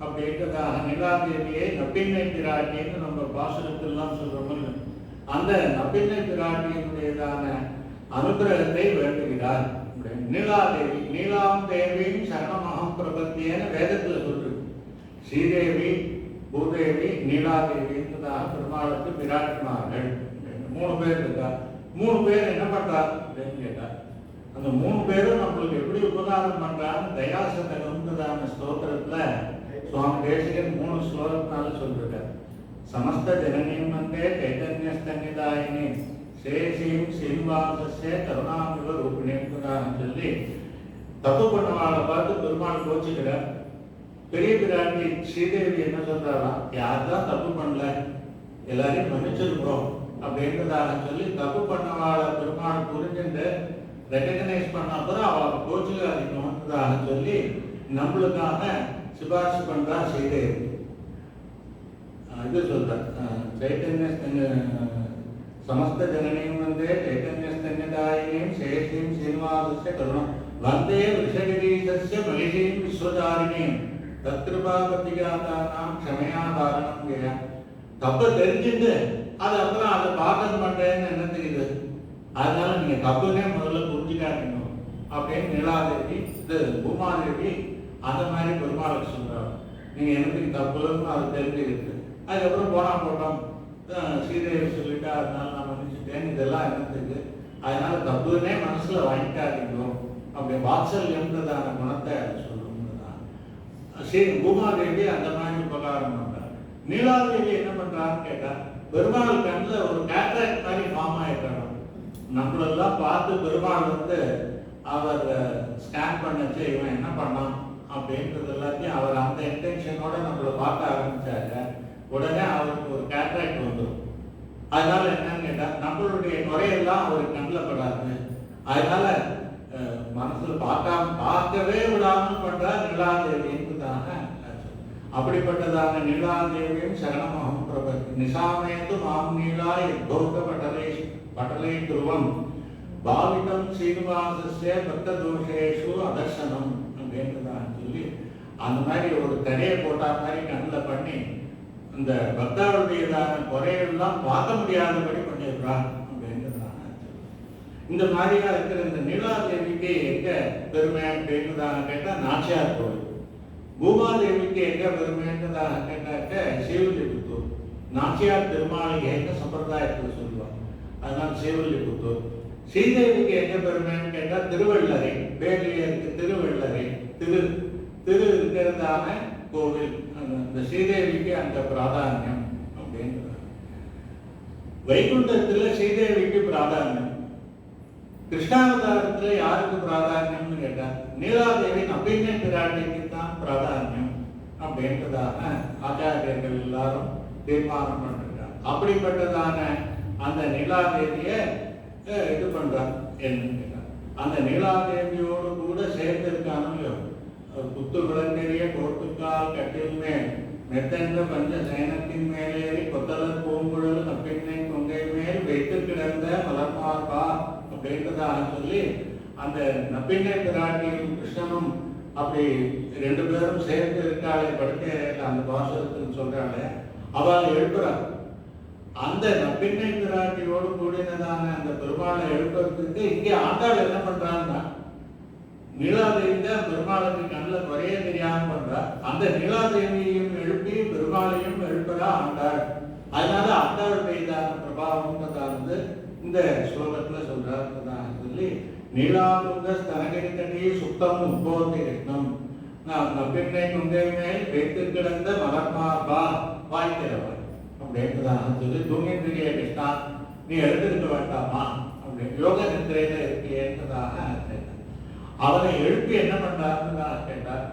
அப்படின்றதாக நீலாதேவியை நப்பின்னை பிராட்டின்னு நம்ம பாசுரத்திலாம் சொல்றோம்ல, அந்த நப்பின்னை பிராட்டியினுடையதான அனுகிரகத்தை வேண்டுகிறார். நீலாதேவி நீலாம் தேவியும் சரணமகம் பிரபத்தியன்னு வேதத்தில் சொல்றது. ஸ்ரீதேவி, பூதேவி, நீலாதேவின்றதாக பெருமாளுக்கு பிராட்டினார்கள். 3 பேர் இருக்கா. 3 பேர் என்ன பண்றார் அப்படின்னு கேட்டார். அந்த 3 பேரும் நம்மளுக்கு எப்படி உபகாரம் பண்றான்னு தயாசதகம்ன்றதான ஸ்தோத்திரத்துல சுவாமி தேசிகன் 3 ஸ்லோகத்தினால சொல்லிருக்கார். சமஸ்த ஜனனியும் வந்தே சைதன்ய ஸ்தன்னிதாயினி சேஷியும் சீனிவாசஸ்ய கருணாமிவ ரூபிணின்றதாக சொல்லி தப்பு பண்ணவாளை பார்த்து பெருமாள் கோச்சுக்கிறார். பெரிய பிராட்டி ஸ்ரீதேவி என்ன சொல்றாராம், யார்தான் தப்பு பண்ணல, எல்லாரையும் மன்னிச்சிருக்கிறோம் அப்படின்றதாக சொல்லி தப்பு பண்ணவாளை பெருமாள் புரிஞ்சுட்டு ரெகக்னைஸ் பண்ண அப்புறம் அவள் கோச்சுக்காதீங்கன்றதாக சொல்லி நம்மளுக்காக சிபாரிசு பண்றா ஸ்ரீதேவி. இது சொல்ற சைத்தன்ய சமஸ்த ஜனனியும் வந்தே சைத்தன்ய ஸ்தன்யதாயினியும் சேஷியும் சீனிவாசஸ்ய கருணம் வந்தே விஷகிரீசஸ்ய மகிஷீம் விஸ்வதாரிணியும் தத்கிருபாபதிகாதானாம் க்ஷமையா தாரணம் கேயா. தப்பை தெரிஞ்சுட்டு அது அப்புறம் அதை பாகம் பண்றேன்னு என்ன தெரியுது, அதனால நீங்க தப்புன்னே முதல்ல புரிஞ்சுக்காதீங்க அப்படின்னு நீலாதேவி இது பூமாதேவி அந்த மாதிரி பெருமாளுக்கு சொல்றாரு. நீங்க எனக்கு தப்புன்னு அது தெரிஞ்சுக்கிட்டு அதுக்கப்புறம் போட்டோம் ஸ்ரீதேவி சொல்லிட்டா அதனால நான் மன்னிச்சுட்டேன், இதெல்லாம் என்னத்துக்கு, அதனால தப்புன்னே மனசுல வாங்கிக்காதீங்க அப்படி வாத்சல்யம்ன்றதான குணத்தை சொல்லணும்னுதான் ஸ்ரீ பூமாதேவி அந்த மாதிரி உபகாரம் பண்றார். நீலாதேவி என்ன பண்றான்னு கேட்டா பெருமாள் கண்ணில் ஒரு கேட்ராக்ட் மாதிரி ஃபார்ம் ஆயிட்டாங்க. நம்மளெல்லாம் பார்த்து பெருமாள் அவர் ஸ்கேன் பண்ணச்சு இவன் என்ன பண்ணான் அப்படின்றது எல்லாத்தையும் அவர் அந்த இன்டென்ஷனோட நம்மளை பார்க்க ஆரம்பிச்சாரு. உடனே அவருக்கு ஒரு கேட்ராக்ட் வந்துடும். அதனால என்னன்னு கேட்டா நம்மளுடைய குறையெல்லாம் அவருக்கு கண்ணில் படாது. அதனால மனசுல பார்க்கவே விடாமல் பண்ற நீலாதேவின்றதாக அப்படிப்பட்டதான நீலாதேவியும் சரணமகம் பிரபத்தி நிசாமேந்து மாம் நீலா யத்பௌத பட்டலை துருவம் பாவிதம் சீனிவாசஸ்ய பக்த தோஷேஷு அதர்சனம் அப்படின்றதான் சொல்லி அந்த மாதிரி ஒரு தரையை போட்டா மாதிரி கண்ணில் பண்ணி அந்த பக்தருடையதான குறையெல்லாம் பார்க்க முடியாதபடி பண்ணிடுறான் அப்படின்றதான். இந்த மாதிரியா இருக்கிற இந்த நீலாதேவிக்கு எங்க பெருமை அப்படின்றதாக கேட்டா நாச்சியார் கோவில். பூமாதேவிக்கு எங்க பெருமைன்றதாக கேட்டாக்க ஸ்ரீவில்லிபுத்தூர். நாச்சியார் திருமாளிகைன்னு சம்பிரதாயத்தில் சொல்லுவாங்க, அதனால ஸ்ரீவில்லிபுத்தூர். ஸ்ரீதேவிக்கு எங்க பெருமைன்னு கேட்டா திருவள்ளரை, பேர்லயே இருக்கு திருவள்ளரை, திரு திரு இருக்கிறதான கோவில். அந்த ஸ்ரீதேவிக்கு அந்த பிராதானியம் அப்படின்றாங்க. வைகுண்டத்துல ஸ்ரீதேவிக்கு பிராதானியம். கிருஷ்ணாவதாரத்துல யாருக்கு பிராதானியம்னு கேட்டா நீலாதேவி நம்பிக்கை பிராட்டிக்கு தான் பிராதானியம் அப்படின்றதாக ஆச்சாரியர்கள் எல்லாரும் தீர்மானம் பண்ணிருக்காங்க. அப்படிப்பட்டதான அந்த நீலாதேவிய இது பண்றாங்க. என்ன அந்த நீலாதேவியோடு கூட சேர்ந்து இருக்கானோ புத்து விளங்கெறிய கோட்டுக்கால் கட்டில் மேல் மெத்தென்ற பஞ்ச சயனத்தின் மேலேறி கொத்தலர் பூங்குழல் நப்பின்னை கொங்கை மேல் வைத்து கிடந்த மலர்மார்பா அப்படின்றதாக சொல்லி அந்த நப்பின்னை பிராட்டியும் கிருஷ்ணனும் அப்படி 2 பேரும் சேர்ந்து இருக்காளே படுக்க அந்த பாசுரத்தில் சொல்றாளே அவள் எழுப்புறாள். அந்த நப்பின்னை பிராட்டியோடு கூடினதான அந்த பெருமாளை எழுப்புறதுக்கு இங்கே ஆண்டாள் என்ன பண்றாங்கன்னா நீலாதேவி தான் பெருமாளுக்கு கண்ணில் குறைய தெரியாம பண்றா. அந்த நீலாதேவியையும் எழுப்பி பெருமாளையும் எழுப்புறா ஆண்டாள். அதனால ஆண்டாளுடைய பிரபாவம் இந்த ஸ்லோகத்துல சொல்றாருன்றதாக சொல்லி நீலாதுங்க ஸ்தனகிரிக்கடி சுத்தம் உத்போதி கிருஷ்ணம் நப்பின்னை குங்கை மேல் வைத்து கிடந்த மலர்மார்பா வாய்க்கிறவன் அப்படின்றதாக சொல்லி தூங்கின்றிய கிருஷ்ணா நீ எழுந்திருக்க வேண்டாமா அப்படின்னு யோக நித்திரையில இருக்கேன்றதாக அவனை எழுப்பி என்ன பண்றாருன்னு கேட்டார்.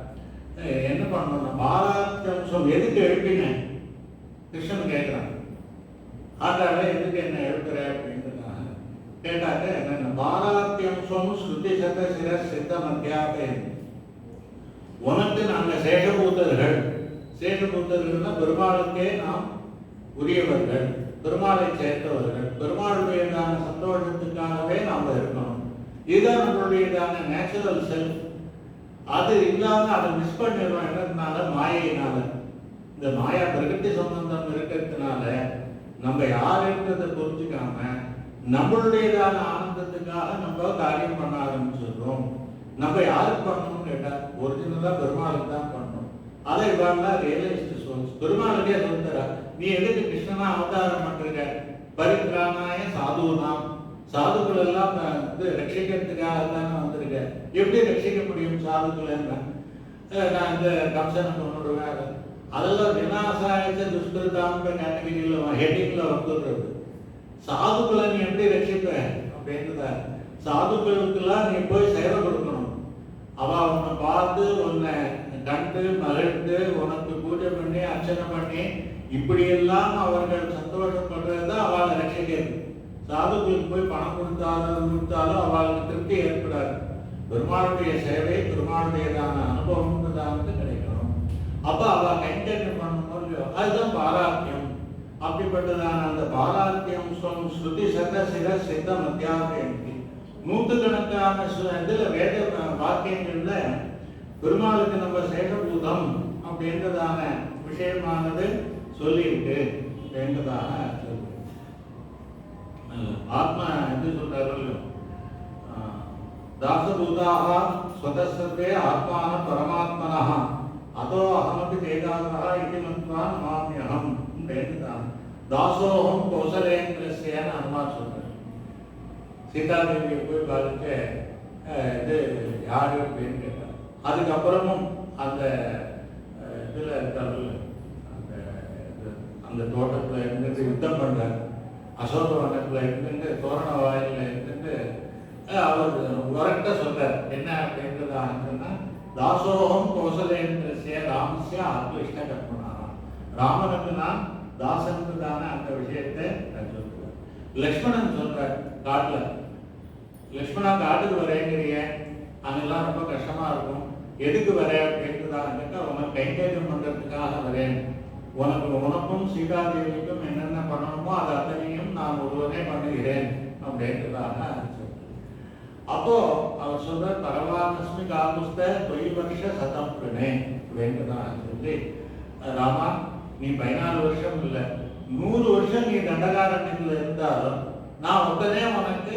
என்ன பண்ணணும் பாராத்தியம் எதுக்கு எழுப்பினேன் கிருஷ்ணன் கேட்கிறான். ஆட்டால எதுக்கு என்ன எழுப்புற அப்படின்றதாக கேட்டாக்க என்ன பாராத்தியம் ஸ்ருதி சத சிர சித்த மத்தியாபேன் உனக்கு நாங்கள் சேஷபூதர்கள் சேஷபூத்தர்கள்னா பெருமாளுக்கே நாம் உரியவர்கள், பெருமாளை சேர்த்தவர்கள், பெருமாளுடையதான சந்தோஷத்துக்காகவே நாம் இருக்கணும். இதுதான் நம்மளுடையதான நேச்சுரல் செல்ஃப். அது இல்லாம அதை மிஸ் பண்ணிடுறோம். என்னதுனால? மாயையினால. இந்த மாயா பிரகிருதி சம்பந்தம் இருக்கிறதுனால நம்ம யாருன்றதை புரிஞ்சுக்காம நம்மளுடையதான ஆனந்தத்துக்காக நம்ம காரியம் பண்ண ஆரம்பிச்சிடுறோம். நம்ம யாருக்கு பண்ணணும்னு கேட்டா ஒரிஜினலா பெருமாளுக்கு தான் பண்ணணும். அதை இவ்வாறுலாம் ரியலைஸ்ட் சோல்ஸ் பெருமாளுக்கே சொல்லுறா, நீ எதுக்கு கிருஷ்ணனா அவதாரம் பண்றீங்க? பரித்ராணாய சாதுனாம், சாதுக்கள் எல்லாம் ரட்சிக்கிறதுக்காக தானே வந்திருக்க. எப்படி ரட்சிக்க முடியும் சாதுக்கள்? என்ன நான் இந்த கம்சனை கொண்டுடுவேன், அதெல்லாம் விநாசாயத்த துஷ்கிருதான்ற கேட்டகரியில ஹெட்டிங்ல வந்துடுறது. சாதுக்களை நீ எப்படி ரட்சிப்ப அப்படின்றத, சாதுக்களுக்கெல்லாம் நீ போய் சேவை கொடுக்கணும். அவ உன்னை பார்த்து உன்னை கண்டு மகிழ்ந்து உனக்கு பூஜை பண்ணி அர்ச்சனை பண்ணி இப்படியெல்லாம் அவர்கள் சந்தோஷப்படுறதுதான் அவளை ரட்சிக்கிறது. சாதுக்களுக்கு போய் பணம் கொடுத்தாலும் அவளுக்கு திருப்தி ஏற்படாது. பெருமாளுடைய சேவை, பெருமாளுடையதான அனுபவம் தான் கிடைக்கணும். அப்ப அவ கைங்கரியம் பண்ணணும். அதுதான் பாராட்டியம். அப்படிப்பட்டதான அந்த பாராட்டியம் ஸ்ருதி சத சிர சித்த மத்தியாவதி நூற்றுக்கணக்கான இதுல வேத வாக்கியங்கள்ல பெருமாளுக்கு நம்ம சேஷபூதம் அப்படின்றதான விஷயமானது சொல்லியிருக்கு என்றதாக சொல்லு. ஆத்மா என்று சொல்றார்கள், தாசபூதாக ஸ்வதஸ்தே ஆத்மான பரமாத்மனா அதோ அகமபி தேகாதா இது மத்வான் மாமியகம் என்றுதான் தாசோகம் கௌசலேந்திரஸ்யன்னு அனுமார் சொல்றார். சீதாதேவியை போய் பார்த்து இது யாரு அப்படின்னு கேட்டார். அதுக்கப்புறமும் அந்த இதுல இருக்கார்கள், அந்த தோட்டத்துல இருந்துட்டு யுத்தம் பண்றார். அசோகவனத்துல இருந்துட்டு தோரண வாயில இருந்துட்டு அவர் உரட்ட சொல்றார். என்ன அப்படின்றதுன்னா, தாசோகம் கௌசலேந்திரஸ்ய ராமஸ்ய ஆத்ம கற்பனாராம், ராமனுக்கு நான் தாசனுக்கு தானே அந்த விஷயத்தை சொல்றார். லக்ஷ்மணன் சொல்றார், காட்டுல லக்ஷ்மணா காட்டுக்கு வரேங்கிறிய, அங்கெல்லாம் ரொம்ப கஷ்டமா இருக்கும், எதுக்கு வர அப்படின்றதாக, உனக்கு கைங்கரியம் பண்றதுக்காக வரேன். உனக்கும் சீதாதேவிக்கும் என்னென்ன பண்ணணுமோ அது அத்தனையும் நான் ஒருவனே பண்ணுகிறேன் அப்படின்றதாக சொல்றார். அப்போ அவர் சொல்ற பரவானஸ்மி காகுஸ்த தொய் வருஷ சதம் பிரணே அப்படின்றதான் சொல்லி, ராமா நீ 14 வருஷம் இல்லை 100 வருஷம் நீ தண்டகாரண்யத்துல இருந்தாலும் நான் உடனே உனக்கு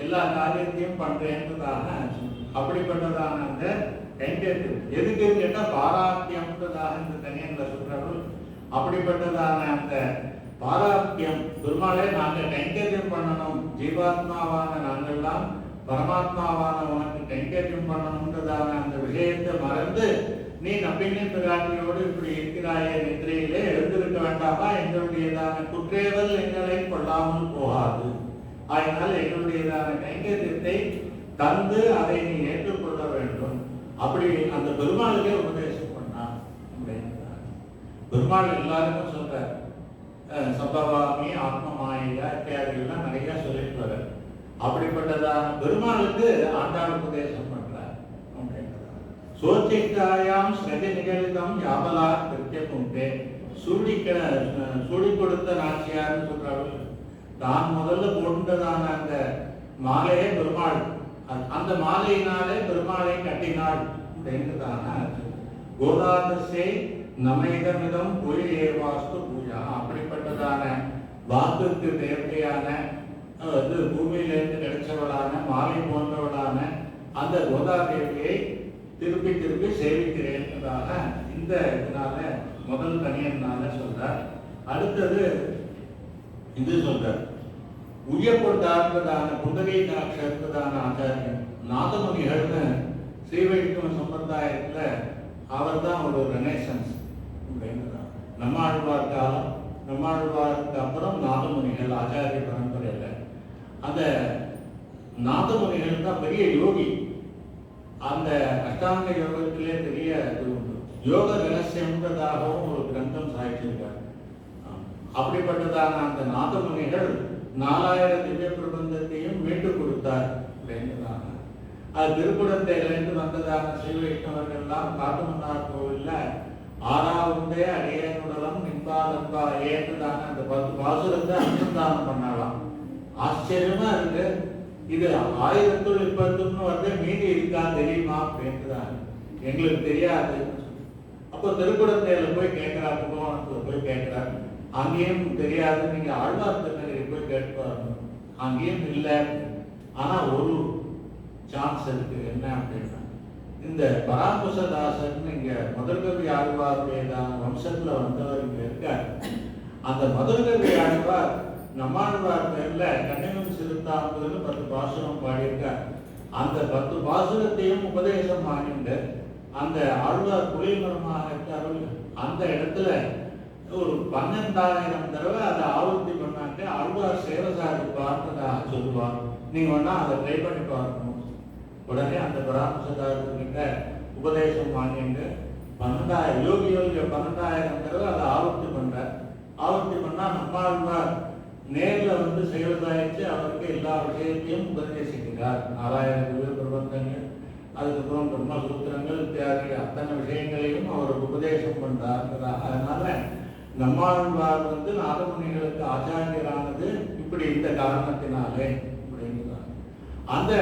எல்லா காரியத்தையும் பண்றேன்றதாக. அப்படிப்பட்டதான அந்த கைங்கரியம் எதுக்கு கேட்டா பாராட்டியம்ன்றதாக இந்த தனியன்ல சொல்றார்கள். அப்படிப்பட்டதான அந்த பாராட்டியம் பெருமாளே நாங்க கைங்கரியம் பண்ணணும், ஜீவாத்மாவான நாங்கள்லாம் பரமாத்மாவான உனக்கு கைங்கரியம் பண்ணணுன்றதான அந்த விஷயத்தை மறந்து நீ நம்பிக்கை பிராட்டியோடு இப்படி இருக்கிறாயே, நித்திரையிலே எழுந்திருக்க வேண்டாமா? எங்களுடையதான குற்றேவல் எங்களை கொள்ளாமல் போகாது. அதனால் எங்களுடையதான கைங்கரியத்தை தந்து அதை நீ ஏற்றுக்கொள்ள வேண்டும். அப்படி அந்த பெருமாளுக்கே உபதேசம் பண்ணான் அப்படின்றார். பெருமாள் எல்லாருக்கும் சொல்ற சம்பவாமி ஆத்மமாயா இத்தியாதிகள்லாம் நிறைய சொல்லிட்டு வர. அப்படிப்பட்டதான பெருமாளுக்கு ஆண்டாள் உபதேசம் பண்றார் அப்படின்றார். சோச்சிக்காயாம் ஸ்ரதி நிகழ்தம் யாபலா கிருத்தியம் உண்டே சூடி கொடுத்த நாச்சியார்னு சொல்றார்கள். தான் முதல்ல போட்டதான அந்த மாலையே பெருமாள், அந்த மாலையினாலே பெருமாளை கட்டினாள் அப்படின்றதான கோதாதசே நமைதமிதம் பொய் ஏவாஸ்து பூஜா. அப்படிப்பட்டதான வாக்குக்கு தேவையான பூமியிலிருந்து கிடைச்சவளான மாலை போன்றவளான அந்த கோதாதேவியை திருப்பி திருப்பி சேவிக்கிறேன்றதாக இந்த இதனால முதல் தனியனால சொல்றார். அடுத்தது இது சொல்றார், உயர்கொண்டார்ந்ததான புந்தகை காட்சதான ஆச்சாரியன் நாதமுனிகள்னு ஸ்ரீவைஷ்ணவ சம்பிரதாயத்துல அவர் தான் ஒரு ரெனேசன்ஸ் அப்படின்றார். நம்மாழ்வார் காலம், நம்மாழ்வாருக்கு அப்புறம் நாதமுனிகள் ஆச்சாரிய பரம்பரையில். அந்த நாதமுனிகள் தான் பெரிய யோகி. அந்த அஷ்டாங்க யோகத்திலே பெரிய யோக ரகசியம்ன்றதாகவும் ஒரு கிரந்தம் சாய்ச்சிருக்கார். அப்படிப்பட்டதான அந்த நாதமுனிகள் 4000 திவ்ய பிரபந்தத்தையும் மீட்டு கொடுத்தார் அப்படின்றாங்க. அது திருக்குடந்தையிலிருந்து வந்ததான ஸ்ரீ வைஷ்ணவர்கள்லாம் காட்டுமன்னார் கோவில்ல ஆறாவுண்டே அடியனுடலம் நின்பாலன்பா ஏற்றுதான அந்த 10 பாசுரத்தை அனுசந்தானம் பண்ணலாம். ஆச்சரியமா இருக்கு. இது 1000த்துள் 10ன்னு வந்து மீதி இருக்கா தெரியுமா அப்படின்ட்டுதான் எங்களுக்கு தெரியாது. அப்போ திருக்குடந்தையில போய் கேட்கிறா, கும்பகோணத்துல போய் கேட்கிறா, அங்கேயும் தெரியாது. நீங்க ஆழ்வார் திருநகரி போய் கேட்டு பாருங்க, அங்கேயும் இல்லை. ஆனா ஒரு சான்ஸ் இருக்கு. என்ன அப்படின்னா, இந்த பராங்குசதாசன் இங்க முதற்கவி ஆழ்வாருடைய வம்சத்துல வந்தவர் இங்க இருக்கார். அந்த முதற்கவி ஆழ்வார் நம்மாழ்வார் பேர்ல கண்ணியம் சிறுத்தாம்பதுன்னு 10 பாசுரம் பாடியிருக்கார். அந்த 10 பாசுரத்தையும் உபதேசம் வாங்கிட்டு அந்த ஆழ்வார் புலிமரமாக இருக்கார்கள். அந்த இடத்துல ஒரு 12,000 தடவை அதை ஆவர்த்தி பண்ணாங்க. ஆழ்வார் சேவசாரி பார்த்ததாக சொல்லுவார். நீங்க வேணா அதை ட்ரை பண்ணி பார்க்கணும். உடனே அந்த பராமசதாரத்துக்கிட்ட உபதேசம் வாங்கிட்டு 12,000 யோகிகள் 12,000 தடவை அதை ஆவர்த்தி பண்றார். ஆவர்த்தி பண்ணா நம்மாழ்வார் நேர்ல வந்து சேவசாயிச்சு அவருக்கு எல்லா விஷயத்தையும் உபதேசிக்கிறார். 4000 பிரபந்தங்கள், அதுக்கப்புறம் பிரம்மசூத்திரங்கள் இத்தியாதி அத்தனை விஷயங்களையும் அவர் உபதேசம் பண்றார். அதனால நம்மாழ்வார் வந்து நாதமுனிகளுக்கு ஆச்சாரியரானது இப்படி இந்த காரணத்தினாலே அப்படிங்கிறார். அந்த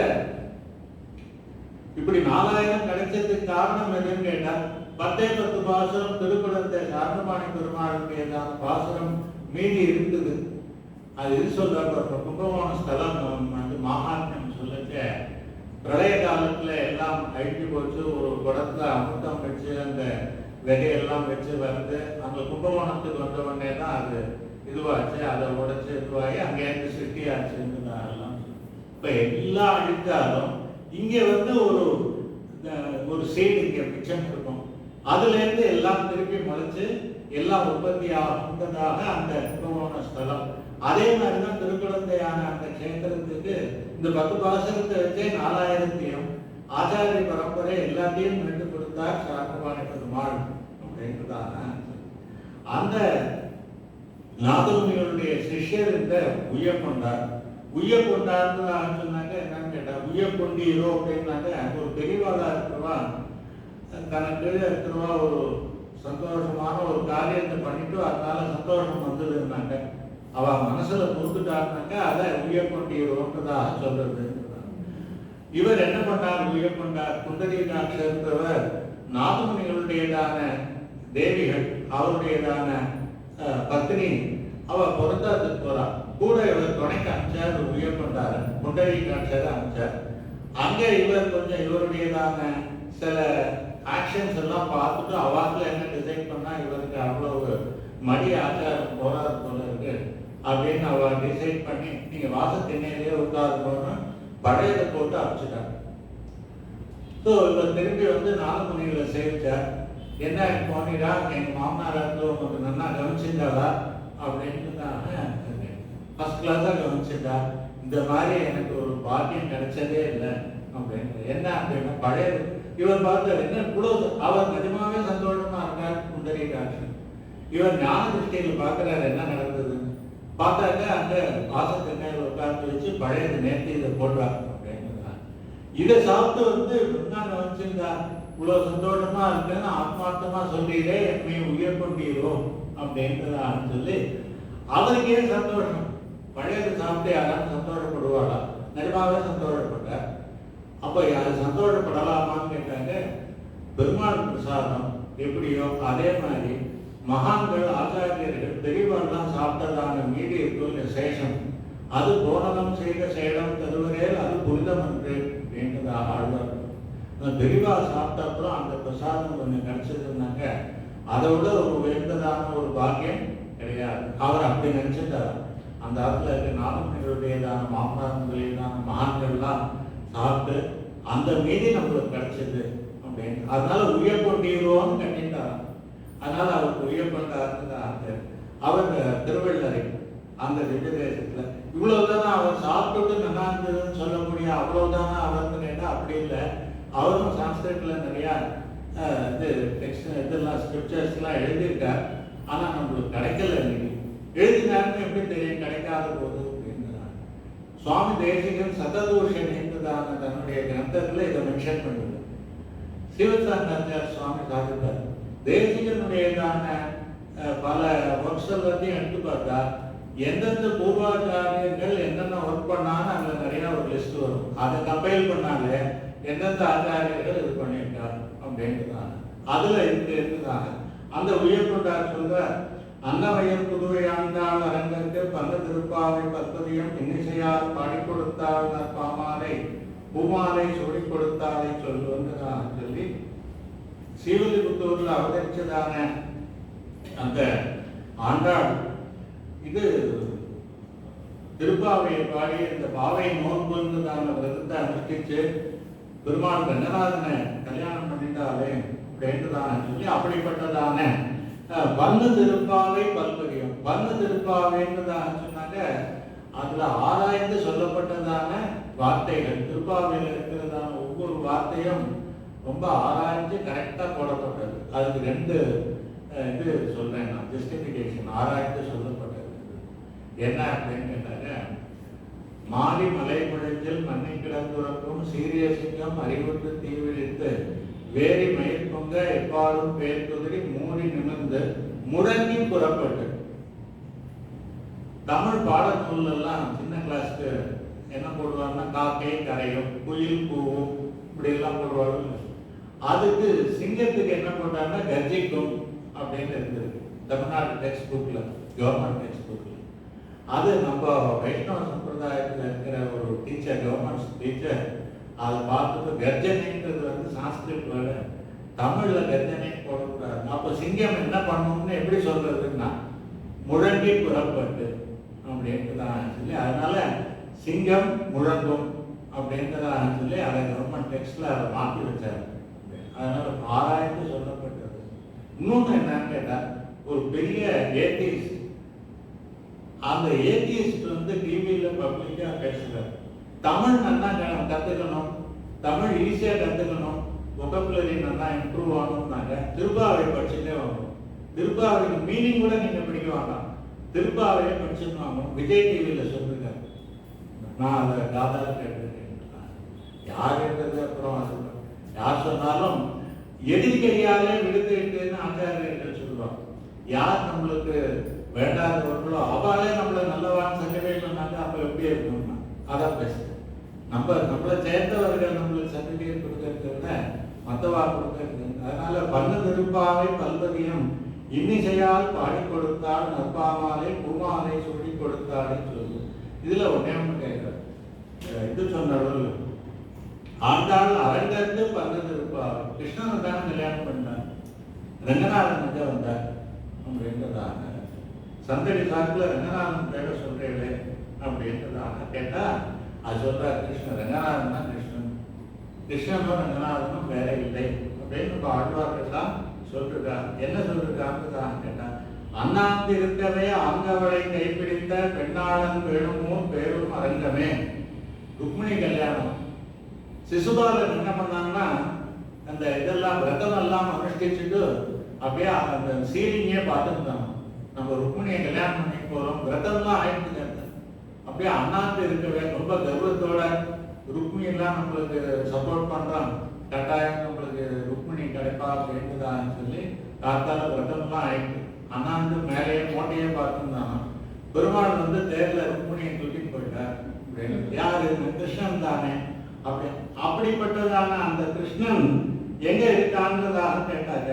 இப்படி 4000 கிடைச்சதுக்கு காரணம் எதுன்னு கேட்டா, 10 பாசுரம் திருக்குடந்தை சார்ந்தபாணி பெருமாளுடையதான பாசுரம் மீதி இருக்குது. அது இது சொல்ற கும்பகோண ஸ்தலம் வந்து மகாத்மியம் சொல்லச்ச பிரளய காலத்துல எல்லாம் அழிஞ்சு போச்சு. ஒரு குடத்துல அமுத்தம் வச்சு அந்த விதையெல்லாம் வச்சு வந்து அங்க கும்பகோணத்துக்கு வந்த உடனே தான் அது இதுவாச்சு. அதை உடைச்சு இதுவாகி அங்கேருந்து சிட்டியாச்சுன்னு எல்லாம். இப்ப எல்லாம் அழித்தாலும் இங்க வந்து ஒரு சீடு இங்க மிச்சம் இருக்கும். அதுல இருந்து எல்லாம் திருப்பி முளைச்சு எல்லாம் உற்பத்தி ஆகுன்றதாக அந்த கும்பகோண ஸ்தலம். அதே மாதிரிதான் திருக்குழந்தையான அந்த கஷேத்திரத்துக்கு இந்த 10 பாசுரத்தை வச்சே 4000த்தையும் ஆச்சாரிய பரம்பரை எல்லாத்தையும் மீட்டு கொடுத்தார் சார்ந்தபாணி பெருமாள் அப்படின்றதான அந்த நாதமுனிகளுடைய சிஷ்யர் இந்த உய்யக்கொண்டார். உய்யக்கொண்டார்னு சொன்னாங்க. என்னன்னு கேட்டா, உய்யக்கொண்டீரோ அப்படின்னாங்க. ஒரு பெரியவாளா இருக்கிறவா தனக்கு கீழே இருக்கிறவா ஒரு சந்தோஷமான ஒரு காரியத்தை பண்ணிட்டு அதனால சந்தோஷம் வந்ததுன்னாங்க. அவ மனசுல பொறுத்துட்டாருனாக்க அதை உய்யக்கொண்டீரோன்றதாக சொல்றது. இவர் என்ன பண்ணார்? உய்யக்கொண்டார். குண்டலீகாட்சர் நாதமுனிகளுடையதான தேவிகள் அவருடையதான பத்னி அவ பொருந்தாதுக்கு போறா. கூட இவர் துணைக்கு அமைச்சார். உய்யக்கொண்டார் குண்டலீகாட்சரை அமைச்சார். அங்க இவர் கொஞ்சம் இவருடையதான சில ஆக்ஷன்ஸ் எல்லாம் பார்த்துட்டு அவாத்துல என்ன டிசைட் பண்ணா இவருக்கு அவ்வளவு மடி ஆச்சாரம் போறாது போல இருக்கு அப்படின்னு அவ டிசைட் பண்ணி நீங்க வாசத்திண்ணையிலேயே உட்கார்ந்து பழையதை போட்டு அனுப்பிச்சிட்டாங்க. ஸோ இவர் திரும்பி வந்து நாதமுனிகளை சேவிச்சார். என்ன போனீரா, எங்க மாமனாரத்துல உனக்கு நல்லா கவனிச்சிருந்தாரா அப்படின்னு ஃபர்ஸ்ட் கிளாஸா கவனிச்சிருந்தா. இந்த மாதிரி எனக்கு ஒரு பாக்கியம் கிடைச்சதே இல்லை அப்படின்னு. என்ன அப்படின்னா பழைய இவர் பார்த்தார். என்ன கூட அவர் நிஜமாவே சந்தோஷமா இருக்கார் குண்டலீகாட்சன். இவர் ஞான திருஷ்டியில பார்க்கிறார் என்ன நடந்ததுன்னு. பார்த்தாக்க அந்த வாசத்திண்ணையில உட்கார்ந்து வச்சு பழையது நேர்த்தி இதை போடுறாங்க அப்படின்னு. இதை சாப்பிட்டு வந்து நான் கவனிச்சிருந்தா இவ்வளவு சந்தோஷமா இருக்குன்னு ஆத்மார்த்தமா சொல்றீரே, என்னை உயர்கொண்டீரோ அப்படின்றதான்னு சொல்லி அவருக்கே சந்தோஷம். பழையது சாப்பிட்டு யாராலும் சந்தோஷப்படுவாளா? நிஜமாவே சந்தோஷப்பட்டார். அப்ப யாரு சந்தோஷப்படலாமான்னு கேட்டாங்க. பெருமாள் பிரசாதம் எப்படியோ அதே மாதிரி மகான்கள் ஆச்சாரியர்கள் பெரியவர்கள்லாம் சாப்பிட்டதான மீதி இருக்கும் சேஷம் அது போனலம் செய்த சேடம் தருவரேல் அது புரிதம் என்று வேண்டதாக ஆழ்வார். பெரியவா சாப்பிட்ட அப்புறம் அந்த பிரசாதம் கொஞ்சம் கிடைச்சதுன்னாங்க அதை விட ஒரு உயர்ந்ததான ஒரு பாக்கியம் கிடையாது. அவர் அப்படி நினைச்சிட்டார். அந்த இடத்துல இருக்க நாதமுனிகளுடையதான மாமனார்களுடையதான மகான்கள்லாம் சாப்பிட்டு அந்த மீதி நம்மளுக்கு கிடைச்சது அப்படின்னு. அதனால உயர்கொண்டீரோன்னு கட்டிட்டார். அதனால அவருக்கு உயர்கொண்டார். அவர் திருவள்ளரை அந்த திவ்ய தேசத்துல இவ்வளவுதானே அவர் சாப்பிட்டு நல்லா இருந்ததுன்னு சொல்லக்கூடிய அவ்வளவுதானே அவர்னு கேட்டா அப்படி இல்லை. அவரும் சான்ஸ்கிரிட்ல நிறைய இது டெக்ஸ்ட் இதெல்லாம் ஸ்கிரிப்சர்ஸ்லாம் எழுதியிருக்கார். ஆனா நம்மளுக்கு கிடைக்கல. இன்னைக்கு எழுதினாருன்னு எப்படி தெரியும் கிடைக்காத போது அப்படின்றார். சுவாமி தேசிகன் சததூஷன் என்றதான தன்னுடைய கிரந்தத்துல இதை மென்ஷன் பண்ணுது. சிவசாந்தாச்சார் சுவாமி சாதித்தார். தேசிகனுடையதான பல ஒர்க்ஸ் எல்லாத்தையும் எடுத்து பார்த்தா எந்தெந்த பூர்வாச்சாரியர்கள் என்னென்ன ஒர்க் பண்ணான்னு அங்கே நிறைய ஒரு லிஸ்ட் வரும். அதை கம்பைல் பண்ணாலே எந்தெந்த ஆச்சாரியர்கள் இது பண்ணியிருக்கார் அப்படின்ட்டுதான் அதுல இருக்குதாங்க. அந்த உயர்கொண்டார் சொல்ற அன்னவயர் புதுவை ஆண்டாள் அரங்கற்கு பந்த திருப்பாவை பற்பதியம் இன்னிசையால் பாடி கொடுத்தாள் பாமாலை பூமாலை சூடி கொடுத்தாலை சொல்லுவதுதான் சொல்லி ஸ்ரீவில்லிபுத்தூர்ல அவதரிச்சதான அந்த ஆண்டாள் இது திருப்பாவையை பாடி இந்த பாவை நோன்புதான விரதத்தை அனுஷ்டிச்சு பெருமாள் ரங்கநாதனை கல்யாணம் பண்ணிட்டாலே அப்படின்றதான சொல்லி அப்படிப்பட்டதான வன்னு திருப்பாவை பல்பதியம். வன்னு திருப்பாவைன்றதான சொன்னாங்க அதுல ஆராய்ந்து சொல்லப்பட்டதான வார்த்தைகள். திருப்பாவையில் இருக்கிறதான ஒவ்வொரு வார்த்தையும் ரொம்ப ஆராய்ஞ்சு கரெக்டா போடப்பட்டது. அதுக்கு ரெண்டு இது சொல்றேன் நான், ஜஸ்டிபிகேஷன். ஆராய்ந்து சொல்லப்பட்டது என்ன அப்படின்னு கேட்டாங்க, மாறி மலை முழஞ்சில் மண்ணை கிடந்துறக்கும் சீரிய சிங்கம் அறிவுற்று தீவிழித்து வேரி மயிர் பொங்க எப்பாலும் பேர் குதிரி மூடி நிமிர்ந்து முழங்கி புறப்பட்டு. தமிழ் பாடநூல் எல்லாம் சின்ன கிளாஸ்க்கு என்ன போடுவாங்கன்னா காக்கை கரையும் குயில் பூவும் இப்படி எல்லாம் போடுவாங்க. அதுக்கு சிங்கத்துக்கு என்ன போட்டாங்கன்னா கர்ஜிக்கும் அப்படின்னு இருந்தது தமிழ்நாடு டெக்ஸ்ட் புக்ல, கவர்மெண்ட் டெக்ஸ்ட் புக்ல. அது நம்ம வைஷ்ணவ சம்பிரதாயத்தில் இருக்கிற ஒரு டீச்சர், கவர்மெண்ட் டீச்சர், அதை பார்த்துட்டு கர்ஜனைன்றது வந்து சான்ஸ்கிரிட் வேர்டு, தமிழ்ல கர்ஜனை போடக்கூடாது. அப்போ சிங்கம் என்ன பண்ணணும்னு எப்படி சொல்றதுன்னா முழங்கி புறப்பட்டு அப்படின்றதான் சொல்லி, அதனால சிங்கம் முழங்கும் அப்படின்றதான் சொல்லி அதை கவர்மெண்ட் டெக்ஸ்ட்ல அதை மாற்றி வச்சாரு. அதனால ஆராய்ந்து சொல்லப்பட்டது. இன்னொன்று என்னன்னு கேட்டா, ஒரு பெரிய ஏத்திஸ்ட், அந்த ஏத்திஸ்ட் வந்து டிவியில பப்ளிக்கா பேசுறாரு, தமிழ் நல்லா கத்துக்கணும், தமிழ் ஈஸியா கத்துக்கணும், வொகபுலரி நல்லா இம்ப்ரூவ் ஆகணும்னாங்க திருப்பாவை படிச்சுட்டே வரணும். திருப்பாவைக்கு மீனிங் கூட நீங்க படிக்க வேண்டாம், திருப்பாவையை படிச்சுருவாங்க. விஜய் டிவியில சொல்லிருக்காரு, நான் அதை காதால கேட்டிருக்கேன். யார் இருக்கிறது அப்புறம் அது யார் சொன்னாலும் எதிரி கையாலே விடுத்துன்னு ஆச்சாரியர்கள் சொல்லுவாங்க. யார் நம்மளுக்கு வேண்டாதவர்களோ அவளே நம்மளை நல்லவான்னு சொல்லவே சொன்னாங்க. அப்ப எப்படி இருக்கணும்னா அதான் பேசுறேன். நம்மளை சேர்ந்தவர்கள் நம்மளுக்கு சர்டிபிகேட் கொடுக்கறத விட மத்தவா கொடுக்கறது. அதனால பண்ணு திருப்பாவை பல்வதியம் இன்னிசையால் பாடி கொடுத்தால் நற்பாமாலை பூமாலை சூடி கொடுத்தாலே சொல்லு. இதுல ஒன்னே ஒன்று கேட்கிறார், இது சொன்னவர்கள் ஆண்டாள் அரங்கத்து பண்ணு திருப்பாவை. கிருஷ்ணன் தானே கல்யாணம் பண்ணார், ரங்கநாதன் வந்தார் அப்படின்றதாக சந்தடி சாக்குல ரங்கநாதன் பேர சொல்றீங்களே அப்படின்றதாக கேட்டா அது சொல்றார், கிருஷ்ணன் ரங்கநாதன் தான் கிருஷ்ணன், கிருஷ்ணனும் ரங்கநாதனும் வேற இல்லை அப்படின்னு இப்போ ஆழ்வார்கள்லாம் சொல்லிருக்காங்க. என்ன சொல்லிருக்காங்க கேட்டா, அண்ணாந்து இருக்கவே ஆங்கவளை கைப்பிடித்த பெண்ணாளன் வேணுமோ பேரும் அரங்கமே. ருக்மிணி கல்யாணம் சிசுபாலன் என்ன பண்ணாங்கன்னா அந்த இதெல்லாம் விரதம் எல்லாம் அனுஷ்டிச்சுட்டு அப்படியே அந்த சீலிங்கே பார்த்துருந்தாங்க. நம்ம ருக்மிணியை கல்யாணம் பண்ணி போறோம், விரதம்லாம் ஆயிட்டு அப்படியே அண்ணாந்து இருக்கவே ரொம்ப கர்வத்தோட ருக்மிணி எல்லாம் நம்மளுக்கு சப்போர்ட் பண்றான், கட்டாயம் நம்மளுக்கு ருக்மிணி கிடைப்பா அப்படின்றதான்னு சொல்லி காத்தால விரதம்லாம் ஆயிட்டு அண்ணாந்து மேலேயே மோட்டையே பார்த்துருந்தாங்க. பெருமாள் வந்து தேர்ல ருக்மிணியை தூக்கிட்டு போயிட்டார். யாரு? கிருஷ்ணன் தானே. அப்படிப்பட்டதான அந்த கிருஷ்ணன் எங்க இருக்கான்றதாக கேட்டாங்க.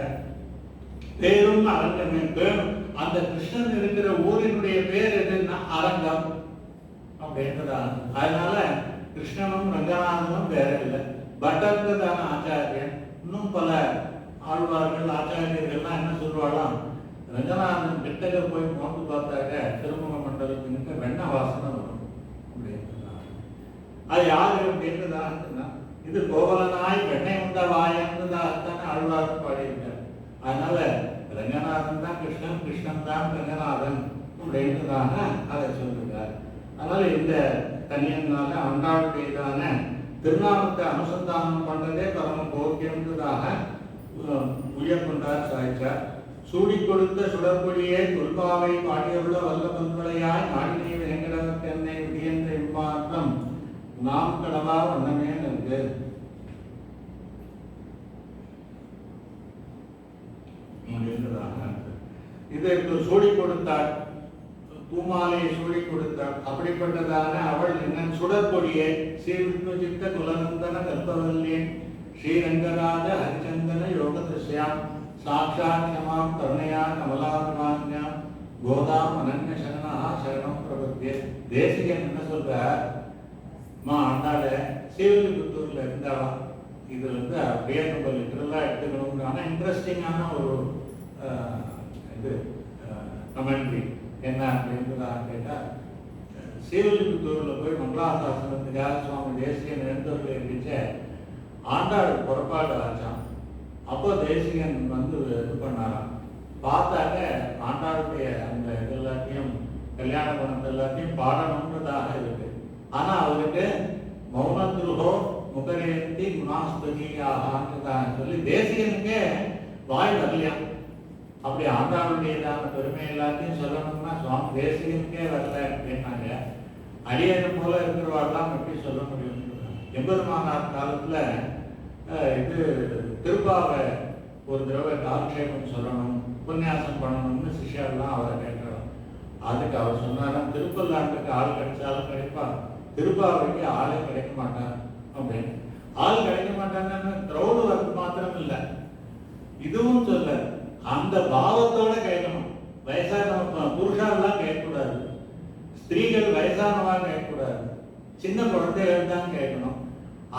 பேரும் அரங்கமே. பேரும் அந்த கிருஷ்ணன் இருக்கிற ஊரினுடைய பேர் எதுன்னா அரங்கம் அப்படின்றதான். அதனால கிருஷ்ணனும் ரங்கநாதனும் வேற இல்லை. பட்டர்ன்றதான ஆச்சாரியன், இன்னும் பல ஆழ்வார்கள் ஆச்சாரியர்கள்லாம் என்ன சொல்வாளாம், ரங்கநாதன் கிட்டக போய் மோந்து பார்த்தாக்க திருமுக மண்டலத்துக்கு வெண்ண வாசனை வரும் அப்படின்றதான். அது யாரு அப்படின்றதான்னா இது கோவலனாய் வெண்ணை உண்ட வாயன்றதாகத்தானே ஆழ்வார் பாடியிருக்கார். அதனால ரங்கநாதன் தான் கிருஷ்ணன், கிருஷ்ணன் தான் ரங்கநாதன் அப்படின்றதாக அதை சொல்லிருக்கார். அதனால இந்த தனியனால அண்டாளுடையதான திருநாமத்தை அனுசந்தானம் பண்றதே பரம போக்கியன்றதாக உயர்கொண்டார் சாய்ச்சார். சூடி கொடுத்த சுடற்கொடியே தொல்பாவை பாடியுள்ள வல்ல பண்பலையாய் நாடினை வேங்கடவற்கு என்னை விடியன்ற இம்மாற்றம் நாம் கடவா வண்ணமே நன்று. என்றுதான். இதற்கு சூடி கொடுத்தாள், பூமாலையை சூடி கொடுத்தாள். அப்படிப்பட்டதான அவள் என்ன சுடற்கொடியே ஸ்ரீவிஷ்ணுஜித்த குலநந்தன கல்பவல்லியே ஸ்ரீரங்கராஜ ஹரிச்சந்தன யோக திஸ்யாம் சாட்சாத் க்ஷமாம் கருணையா கமலாபிமான்யா கோதாம் அனன்ய சரணா சரணம் பிரபத்தியே. தேசிகன் என்ன சொல்ற, ஆண்டாள ஸ்ரீவில்லிபுத்தூர்ல இருந்தாலும் இது அப்படியே நம்ம லிட்டரலா எடுத்துக்கணும். ஆனால் இன்ட்ரெஸ்டிங்கான ஒரு இது கமெண்ட்ரி என்ன அப்படின்றதான் கேட்டால், ஸ்ரீவில்லிபுத்தூரில் போய் மங்களாசாசனத்துக்காக சுவாமி தேசிகன் எழுந்தவர்கள் இருந்துச்ச ஆண்டாள் புறப்பாடு ஆச்சான். அப்போ தேசிகன் இது பண்ணாராம். பார்த்தாக்க ஆண்டாளுடைய அந்த இது எல்லாத்தையும் கல்யாண குணத்தை எல்லாத்தையும் பாடணுன்றதாக இருக்கு. ஆனா அவருக்கு மௌனத்ருஹோ முகரேந்தி குணாஸ்துதியாகன்றதான் சொல்லி தேசிகனுக்கே வாய் வரலையா. அப்படி ஆண்டாளுடையதான பெருமை எல்லாத்தையும் சொல்லணும்னா சுவாமி தேசிகனுக்கே வரல அப்படின்னாங்க. அடியனை போல இருக்கிறவாள்லாம் எப்படி சொல்ல முடியும்? எம்பெருமானார் காலத்துல இது திருப்பாவை ஒரு தடவை காலக்ஷேபம் சொல்லணும், உபன்யாசம் பண்ணணும்னு சிஷ்யெல்லாம் அவரை கேட்கணும். அதுக்கு அவர் சொன்னாலும் திருப்பல்லாண்டுக்கு ஆள் கிடைச்சாலும் கிடைப்பா, திருப்பாவைக்கு ஆளே கிடைக்க மாட்டான் அப்படின்னு. ஆள் கிடைக்க மாட்டாங்கன்னு க்ரௌடு ஒர்க் மாத்திரம் இல்லை, இதுவும் சொல்ல அந்த பாவத்தோட கேட்கணும். வயசான புருஷாலாம் கேட்கக்கூடாது, ஸ்திரீகள் வயசானவா கேட்கக்கூடாது, சின்ன குழந்தைகள் தான் கேட்கணும்.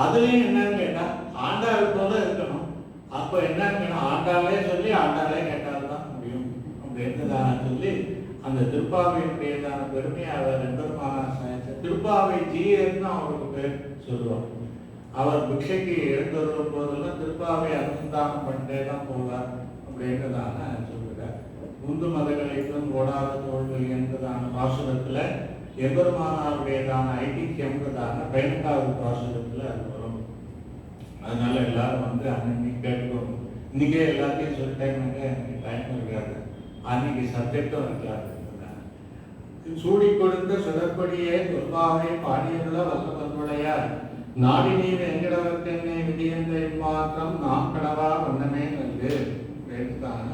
அதுலயும் என்னன்னு கேட்டா ஆண்டாள் போல இருக்கணும். அப்போ என்னன்னு ஆண்டாளே சொல்லி ஆண்டாளே கேட்டால்தான் முடியும் அப்படின்றதான சொல்லி அந்த திருப்பாவையுடையதான பெருமையை அவர் எம்பெருமானார் திருப்பாவை ஜீயர்னு அவருக்கு பேர் சொல்லுவார். அவர் பிக்ஷைக்கு எழுந்தருளும் போதெல்லாம் திருப்பாவை அனுசந்தானம் பண்ணிட்டே தான் போவார் அப்படின்றதான சொல்லுகிறார். முந்து மதங்களைக்கும் ஓடாத தோள்கள் என்றதான பாசுரத்துல எம்பெருமானாருடையதான ஐதிக்கியம்ன்றதான 15வது பாசுரத்துல அது வரும். அதனால எல்லாரும் அன்னைக்கு கேட்டுக்கணும். இன்னைக்கே எல்லாத்தையும் சொல்லிட்டேன்னாக்க எனக்கு டைம் இருக்காது, அன்னைக்கு சப்ஜெக்டும் இருக்காது. சூடி கொடுத்த சுடற்படியே துர்பாவை பாடியுள்ள வல்லவல்வளையார் நாடி நீர் எங்கிடவர்க்கென்னை விதியந்த மாத்திரம் நாம் கடவா வண்ணமே நல்கு வேண்டுதான.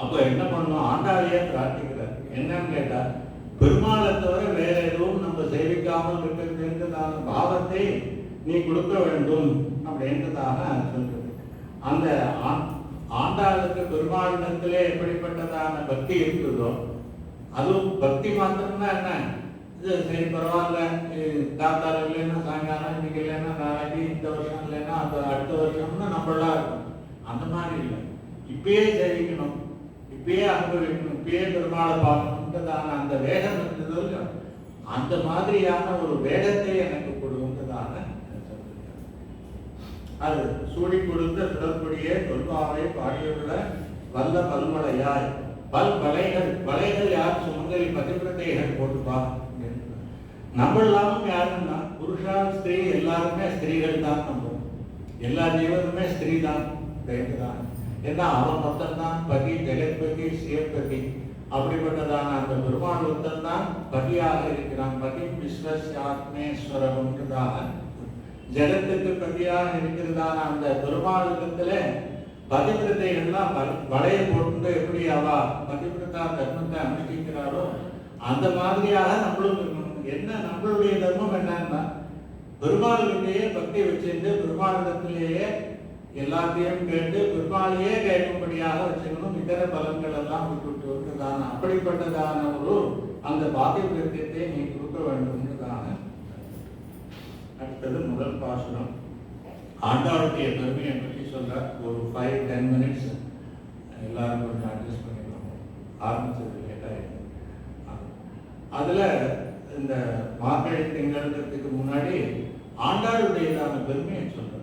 அப்ப என்ன பண்ணணும், ஆண்டாளையே பிரார்த்திக்கிறார். என்னன்னு கேட்டா பெருமாளை தவிர வேற எதுவும் நம்ம சேவிக்காமல் இருக்கிறதுன்றதான பாவத்தை நீ கொடுக்க வேண்டும் அப்படின்றதாக சொல்றது. அந்த ஆண்டாளுக்கு பெருமாளிடத்திலே எப்படிப்பட்டதான பக்தி இருக்குதோ, அதுவும் பக்தி மாத்திரம்னா என்ன, இது சரி பரவாயில்ல, காத்தால இல்லைன்னா சாயங்காலம், இன்னைக்கு இல்லைன்னா நாளைக்கு, இந்த வருஷம் இல்லைன்னா அந்த அடுத்த வருஷம்னு நம்மளா இருக்கும். அந்த மாதிரி இல்லை, இப்பயே சேவிக்கணும், இப்பயே அனுபவிக்கணும், இப்பயே பெருமாளை பார்க்கணுன்றதான அந்த வேகம் இருந்தது. அந்த மாதிரியான ஒரு வேகத்தை எனக்கு கொடுன்றதான அது சூடி கொடுத்த சுடற்கொடியே தொல்பாவை பாடியுள்ள வல்ல பல்வளையாய் பல் வளைகள். வளைகள் யார்? சுமங்கலி பதிவிரதைகள் போட்டுப்பா. நம்ம இல்லாமல் யாருன்னா புருஷா ஸ்திரீ எல்லாருமே ஸ்திரீகள் தான். நம்ம எல்லா ஜீவனுமே ஸ்திரீ தான். ஏன்னா அவன் மொத்தம் தான் பதி, ஜெகத்பதி, சிவபதி. அப்படிப்பட்டதான அந்த பெருமாள் ஒருத்தன் தான் பதியாக இருக்கிறான். பதி விஸ்வஸ்யாத்மேஸ்வரம்ன்றதாக ஜெகத்துக்கு பதியாக இருக்கிறதான அந்த பெருமாளிடத்துல பதிவிரதைகள்லாம் வளைய போட்டு எப்படி அவா பதிவிரதா தர்மத்தை அனுஷ்டிக்கிறாரோ அந்த மாதிரியாக நம்மளும் இருக்கணும். என்ன நம்மளுடைய தர்மம் என்னன்னா பெருமாளுடைய பக்தி வச்சிருந்து பெருமாளிடத்திலேயே எல்லாத்தையும் கேட்டு பெருமாளையே கேட்கும்படியாக வச்சுக்கணும். இதர பலன்கள் எல்லாம் விட்டு விட்டுதான அப்படிப்பட்டதான ஒரு அந்த பாதிவிரத்தியத்தை நீ கொடுக்க வேண்டும்ன்றதான. அடுத்தது முதல் பாசுரம் ஆண்டாளுடைய பெருமையை பற்றி சொல்ற. ஒரு 5-10 மினிட்ஸ் எல்லாரும் கொஞ்சம் அட்ஜஸ்ட் பண்ணிக்கணும். ஆரம்பிச்சது லேட்டாக. அதுல இந்த மார்கழி திங்கள்ன்றதுக்கு முன்னாடி ஆண்டாளுடையதான பெருமையை சொல்ற.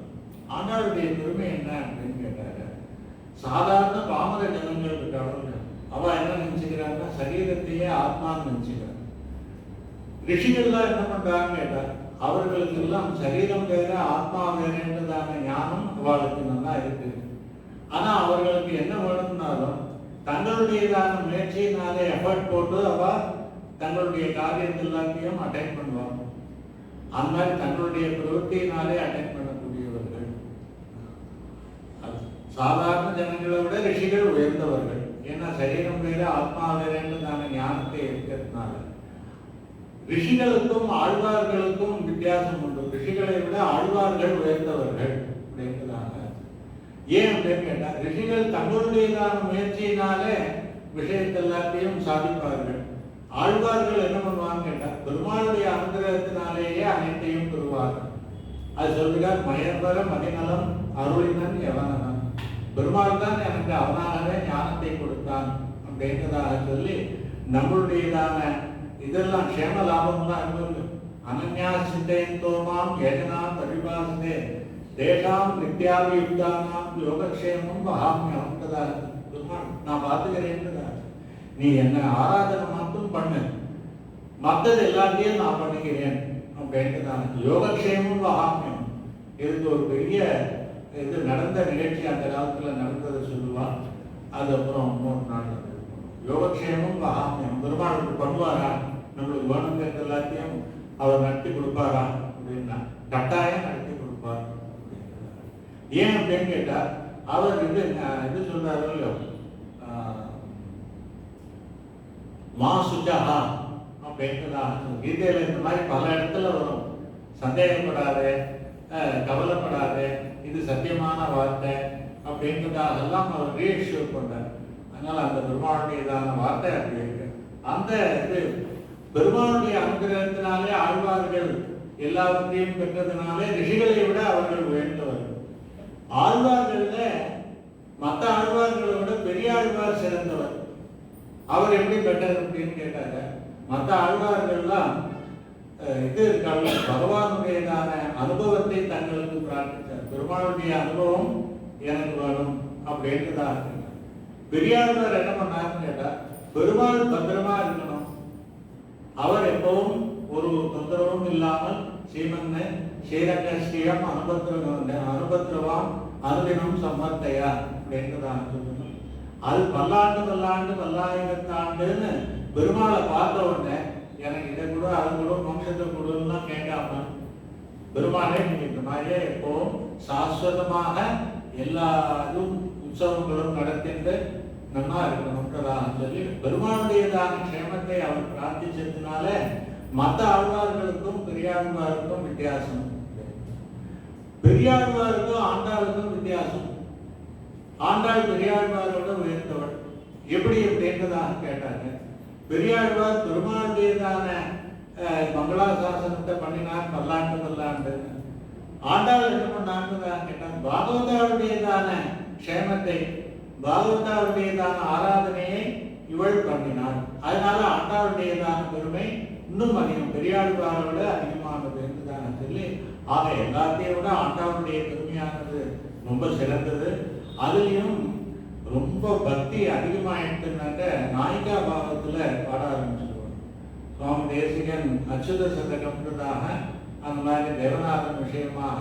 ஆண்டாளுடைய பெருமை என்ன அப்படின்னு கேட்டாரு, சாதாரண பாமர ஜனங்கள் இருக்காங்க, அவ என்ன நினைச்சுக்கிறாங்க, சரீரத்தையே ஆத்மான்னு நினைச்சுக்கிறாங்க. ரிஷிகள்லாம் என்ன பண்றாங்க கேட்டா அவர்களுக்கு எல்லாம் சரீரம் வேற ஆத்மா வேறன்றதான ஞானம் அவளுக்கு நல்லா இருக்கு. ஆனா அவர்களுக்கு என்ன வேணும்னாலும் தங்களுடையதான முயற்சியினாலே எஃபர்ட் போட்டு அவ தங்களுடைய காரியத்தை எல்லாத்தையும் அட்டைன் பண்ணுவாங்க. அந்த மாதிரி தங்களுடைய பிரவൃத்தியினாலே அட்டைன் பண்ணக்கூடியவர்கள். சாதாரண ஜனங்களை விட ரிஷிகள் உயர்ந்தவர்கள். ஏன்னா சரீரம் வேறு ஆத்மா வேறுன்னு தான ஞானத்தை இருக்கிறதுனால. ரிஷிகளுக்கும் ஆழ்வார்களுக்கும் வித்தியாசம் உண்டு. ரிஷிகளை விட ஆழ்வார்கள் உயர்ந்தவர்கள் அப்படின்றதாங்க. ஏன் அப்படின்னு கேட்டா, ரிஷிகள் தங்களுடையதான முயற்சியினாலே விஷயத்தை எல்லாத்தையும் சாதிப்பார்கள். ஆழ்வார்கள் என்ன பண்ணுவாங்க கேட்டா, பெருமாளுடைய அனுகிரகத்தினாலேயே அனைத்தையும் பெறுவார்கள். அது சொல்கிறார், மயம்பர மதிநலம் அருளினன் எவனன். பெருமாள் தான் எனக்கு அவனாகவே ஞானத்தை கொடுத்தான் அப்படின்றதாக சொல்லி நம்மளுடையதான இதெல்லாம் க்ஷேம லாபம்லாம் அனுபவம். அனன்யா சிந்தைத்தோமாம் ஏகனா பரிபாசதே தேசாம் நித்யாபியுக்தானாம் யோகக்ஷேமம் வகாமியம். பெருமாள் நான் பார்த்துக்கிறேன், நீ என்ன ஆராதனை மட்டும் பண்ணு, மற்றது எல்லாத்தையும் நான் பண்ணிக்கிறேன் அப்படின்றதான யோகக்ஷேமம் வகாமியம். இதுக்கு ஒரு பெரிய இது நடந்த நிகழ்ச்சி, அந்த காலத்தில் நடந்ததை சொல்லுவான். அது அப்புறம் 3 நாள் யோகக்ஷேமம் வகாமியம். பெருமாளுக்கு பண்ணுவாரா, நம்மளுக்கு வேணுங்கிறது எல்லாத்தையும் அவர் நடத்தி கொடுப்பாரா அப்படின்னா கட்டாயம் நடத்தி கொடுப்பார். ஏன் அப்படின்னு கேட்டா, அவர் இது சொல்றாரு இல்லையோ, மாசுஜா அப்படின்றதா கீதையில இந்த மாதிரி பல இடத்துல வரும். சந்தேகப்படாதே, கவலைப்படாதே, இது சத்தியமான வார்த்தை அப்படின்றதாகலாம் அவர் ரீஎஷ்யூர் பண்றார். அதனால அந்த பெருமாளுடையதான வார்த்தை அப்படி இருக்கு. அந்த இது பெருமாளுடைய அனுகிரகத்தினாலே ஆழ்வார்கள் எல்லாவற்றையும் பெற்றதுனாலே ரிஷிகளை விட அவர்கள் உயர்ந்தவர்கள். ஆழ்வார்கள்ல மற்ற ஆழ்வார்களை விட பெரிய ஆழ்வார் சிறந்தவர். அவர் எப்படி பெற்றார் அப்படின்னு கேட்டாங்க, மற்ற ஆழ்வார்கள்லாம் இது இருக்காங்க, பகவானுடையதான அனுபவத்தை தங்களுக்கு பிரார்த்தித்தார். பெருமாளுடைய அனுபவம் எனக்கு வேணும் அப்படின்றதா இருக்கு. பெரியாழ்வார் என்ன பண்ணாருன்னு கேட்டா, பெருமாள் பத்திரமா இருக்கணும், அவர் எப்பவும் ஒரு தொந்தரவும் இல்லாமல் ஸ்ரீமன்ன ஸ்ரீரங்கஸ்ரீயம் அனுபத்திரவாம் அனுதினம் சம்பத்தையா அப்படின்றதான் சொல்லணும். அது பல்லாயிரத்தாண்டுன்னு பெருமாளை பார்த்த உடனே எனக்கு இதை கூட அது கூட மோட்சத்தை கொடுன்னா கேட்காம, பெருமாளே நீங்க இந்த மாதிரியே எப்பவும் சாஸ்வதமாக எல்லா இதுவும் உற்சவங்களும் நடத்திட்டு நல்லா இருக்கணும்ன்றதாக சொல்லி பெருமாளுடையதான க்ஷேமத்தை அவர் பிரார்த்திச்சதுனால மற்ற ஆழ்வார்களுக்கும் பெரியாழ்வாருக்கும் வித்தியாசம். பெரியாழ்வாருக்கும் ஆண்டாளுக்கும் வித்தியாசம். ஆண்டாள் பெரியாழ்வாரோட உயர்ந்தவள். எப்படி அப்படின்றதாக கேட்டாங்க. பெரியாழ்வார் பெருமாளுடையதான மங்களாசாசனத்தை பண்ணினார் பல்லாண்டு. ஆண்டாள் என்ன பண்ணாங்கன்னு கேட்டாங்க, பாகவதாவுடையதான க்ஷேமத்தை, பாகவதாவுடையதான ஆராதனையை இவள் பண்ணினாள். அதனால ஆண்டாளுடையதான பெருமை இன்னும் அதிகம், பெரியாழ்வாரோட அதிகமானது என்றுதான சொல்லி, ஆக எல்லாத்தையும் விட ஆண்டாளுடைய பெருமையானது ரொம்ப சிறந்தது. அதுலயும் ரொம்ப பக்தி அதிகமாயிட்டுனாக்க நாயிகா பாவத்துல பாட ஆரம்பிச்சிருவாங்க. சுவாமி தேசிகன் அச்சுத சதகம்ன்றதாக அந்த மாதிரி தேவநாதன் விஷயமாக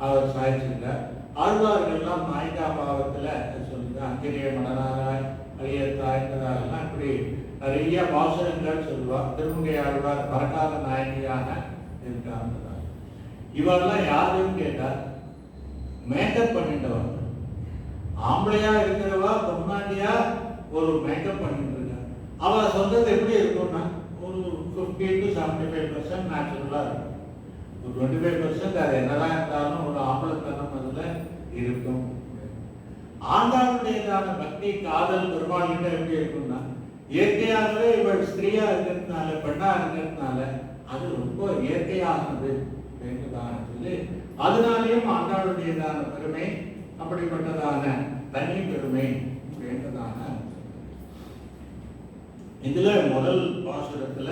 அவர் சாய்ச்சிருக்கார். ஆழ்வார்கள்லாம் நாயிகா பாவத்துல சொல்லுங்க, அங்கிரிய மடனாராய் அழியத்தாய்ந்ததாகலாம் இப்படி நிறைய பாசுரங்கள் சொல்லுவார். திருமங்கை ஆழ்வார் பரகால நாயகியாக இருக்காங்க. இவரெல்லாம் யாருன்னு கேட்டார், மேக்கப் பண்ணிட்டவங்க. ஆம்பளையா இருக்கிறவா பொன்னாண்டியா ஒரு மேக்கப் பண்ணிட்டு இருக்கா. அவ சொல்றது எப்படி இருக்கும்னா ஒரு 50 to 75% நேச்சுரலா இருக்கும். ஒரு 25% அது என்னதான் இருந்தாலும் ஒரு ஆம்பளத்தனம் அதுல இருக்கும். ஆண்டாளுடையதான பக்தி காதல் பெருமாள்கிட்ட எப்படி இருக்கும்னா, இயற்கையாகவே இவள் ஸ்திரீயா இருக்கிறதுனால, பெண்ணா இருக்கிறதுனால அது ரொம்ப இயற்கையானது அப்படின்றதான சொல்லி, அதனாலேயும் ஆண்டாளுடையதான பெருமை அப்படிப்பட்டதான தனி பெருமை அப்படின்றதான. இதுல முதல் பாசுரத்துல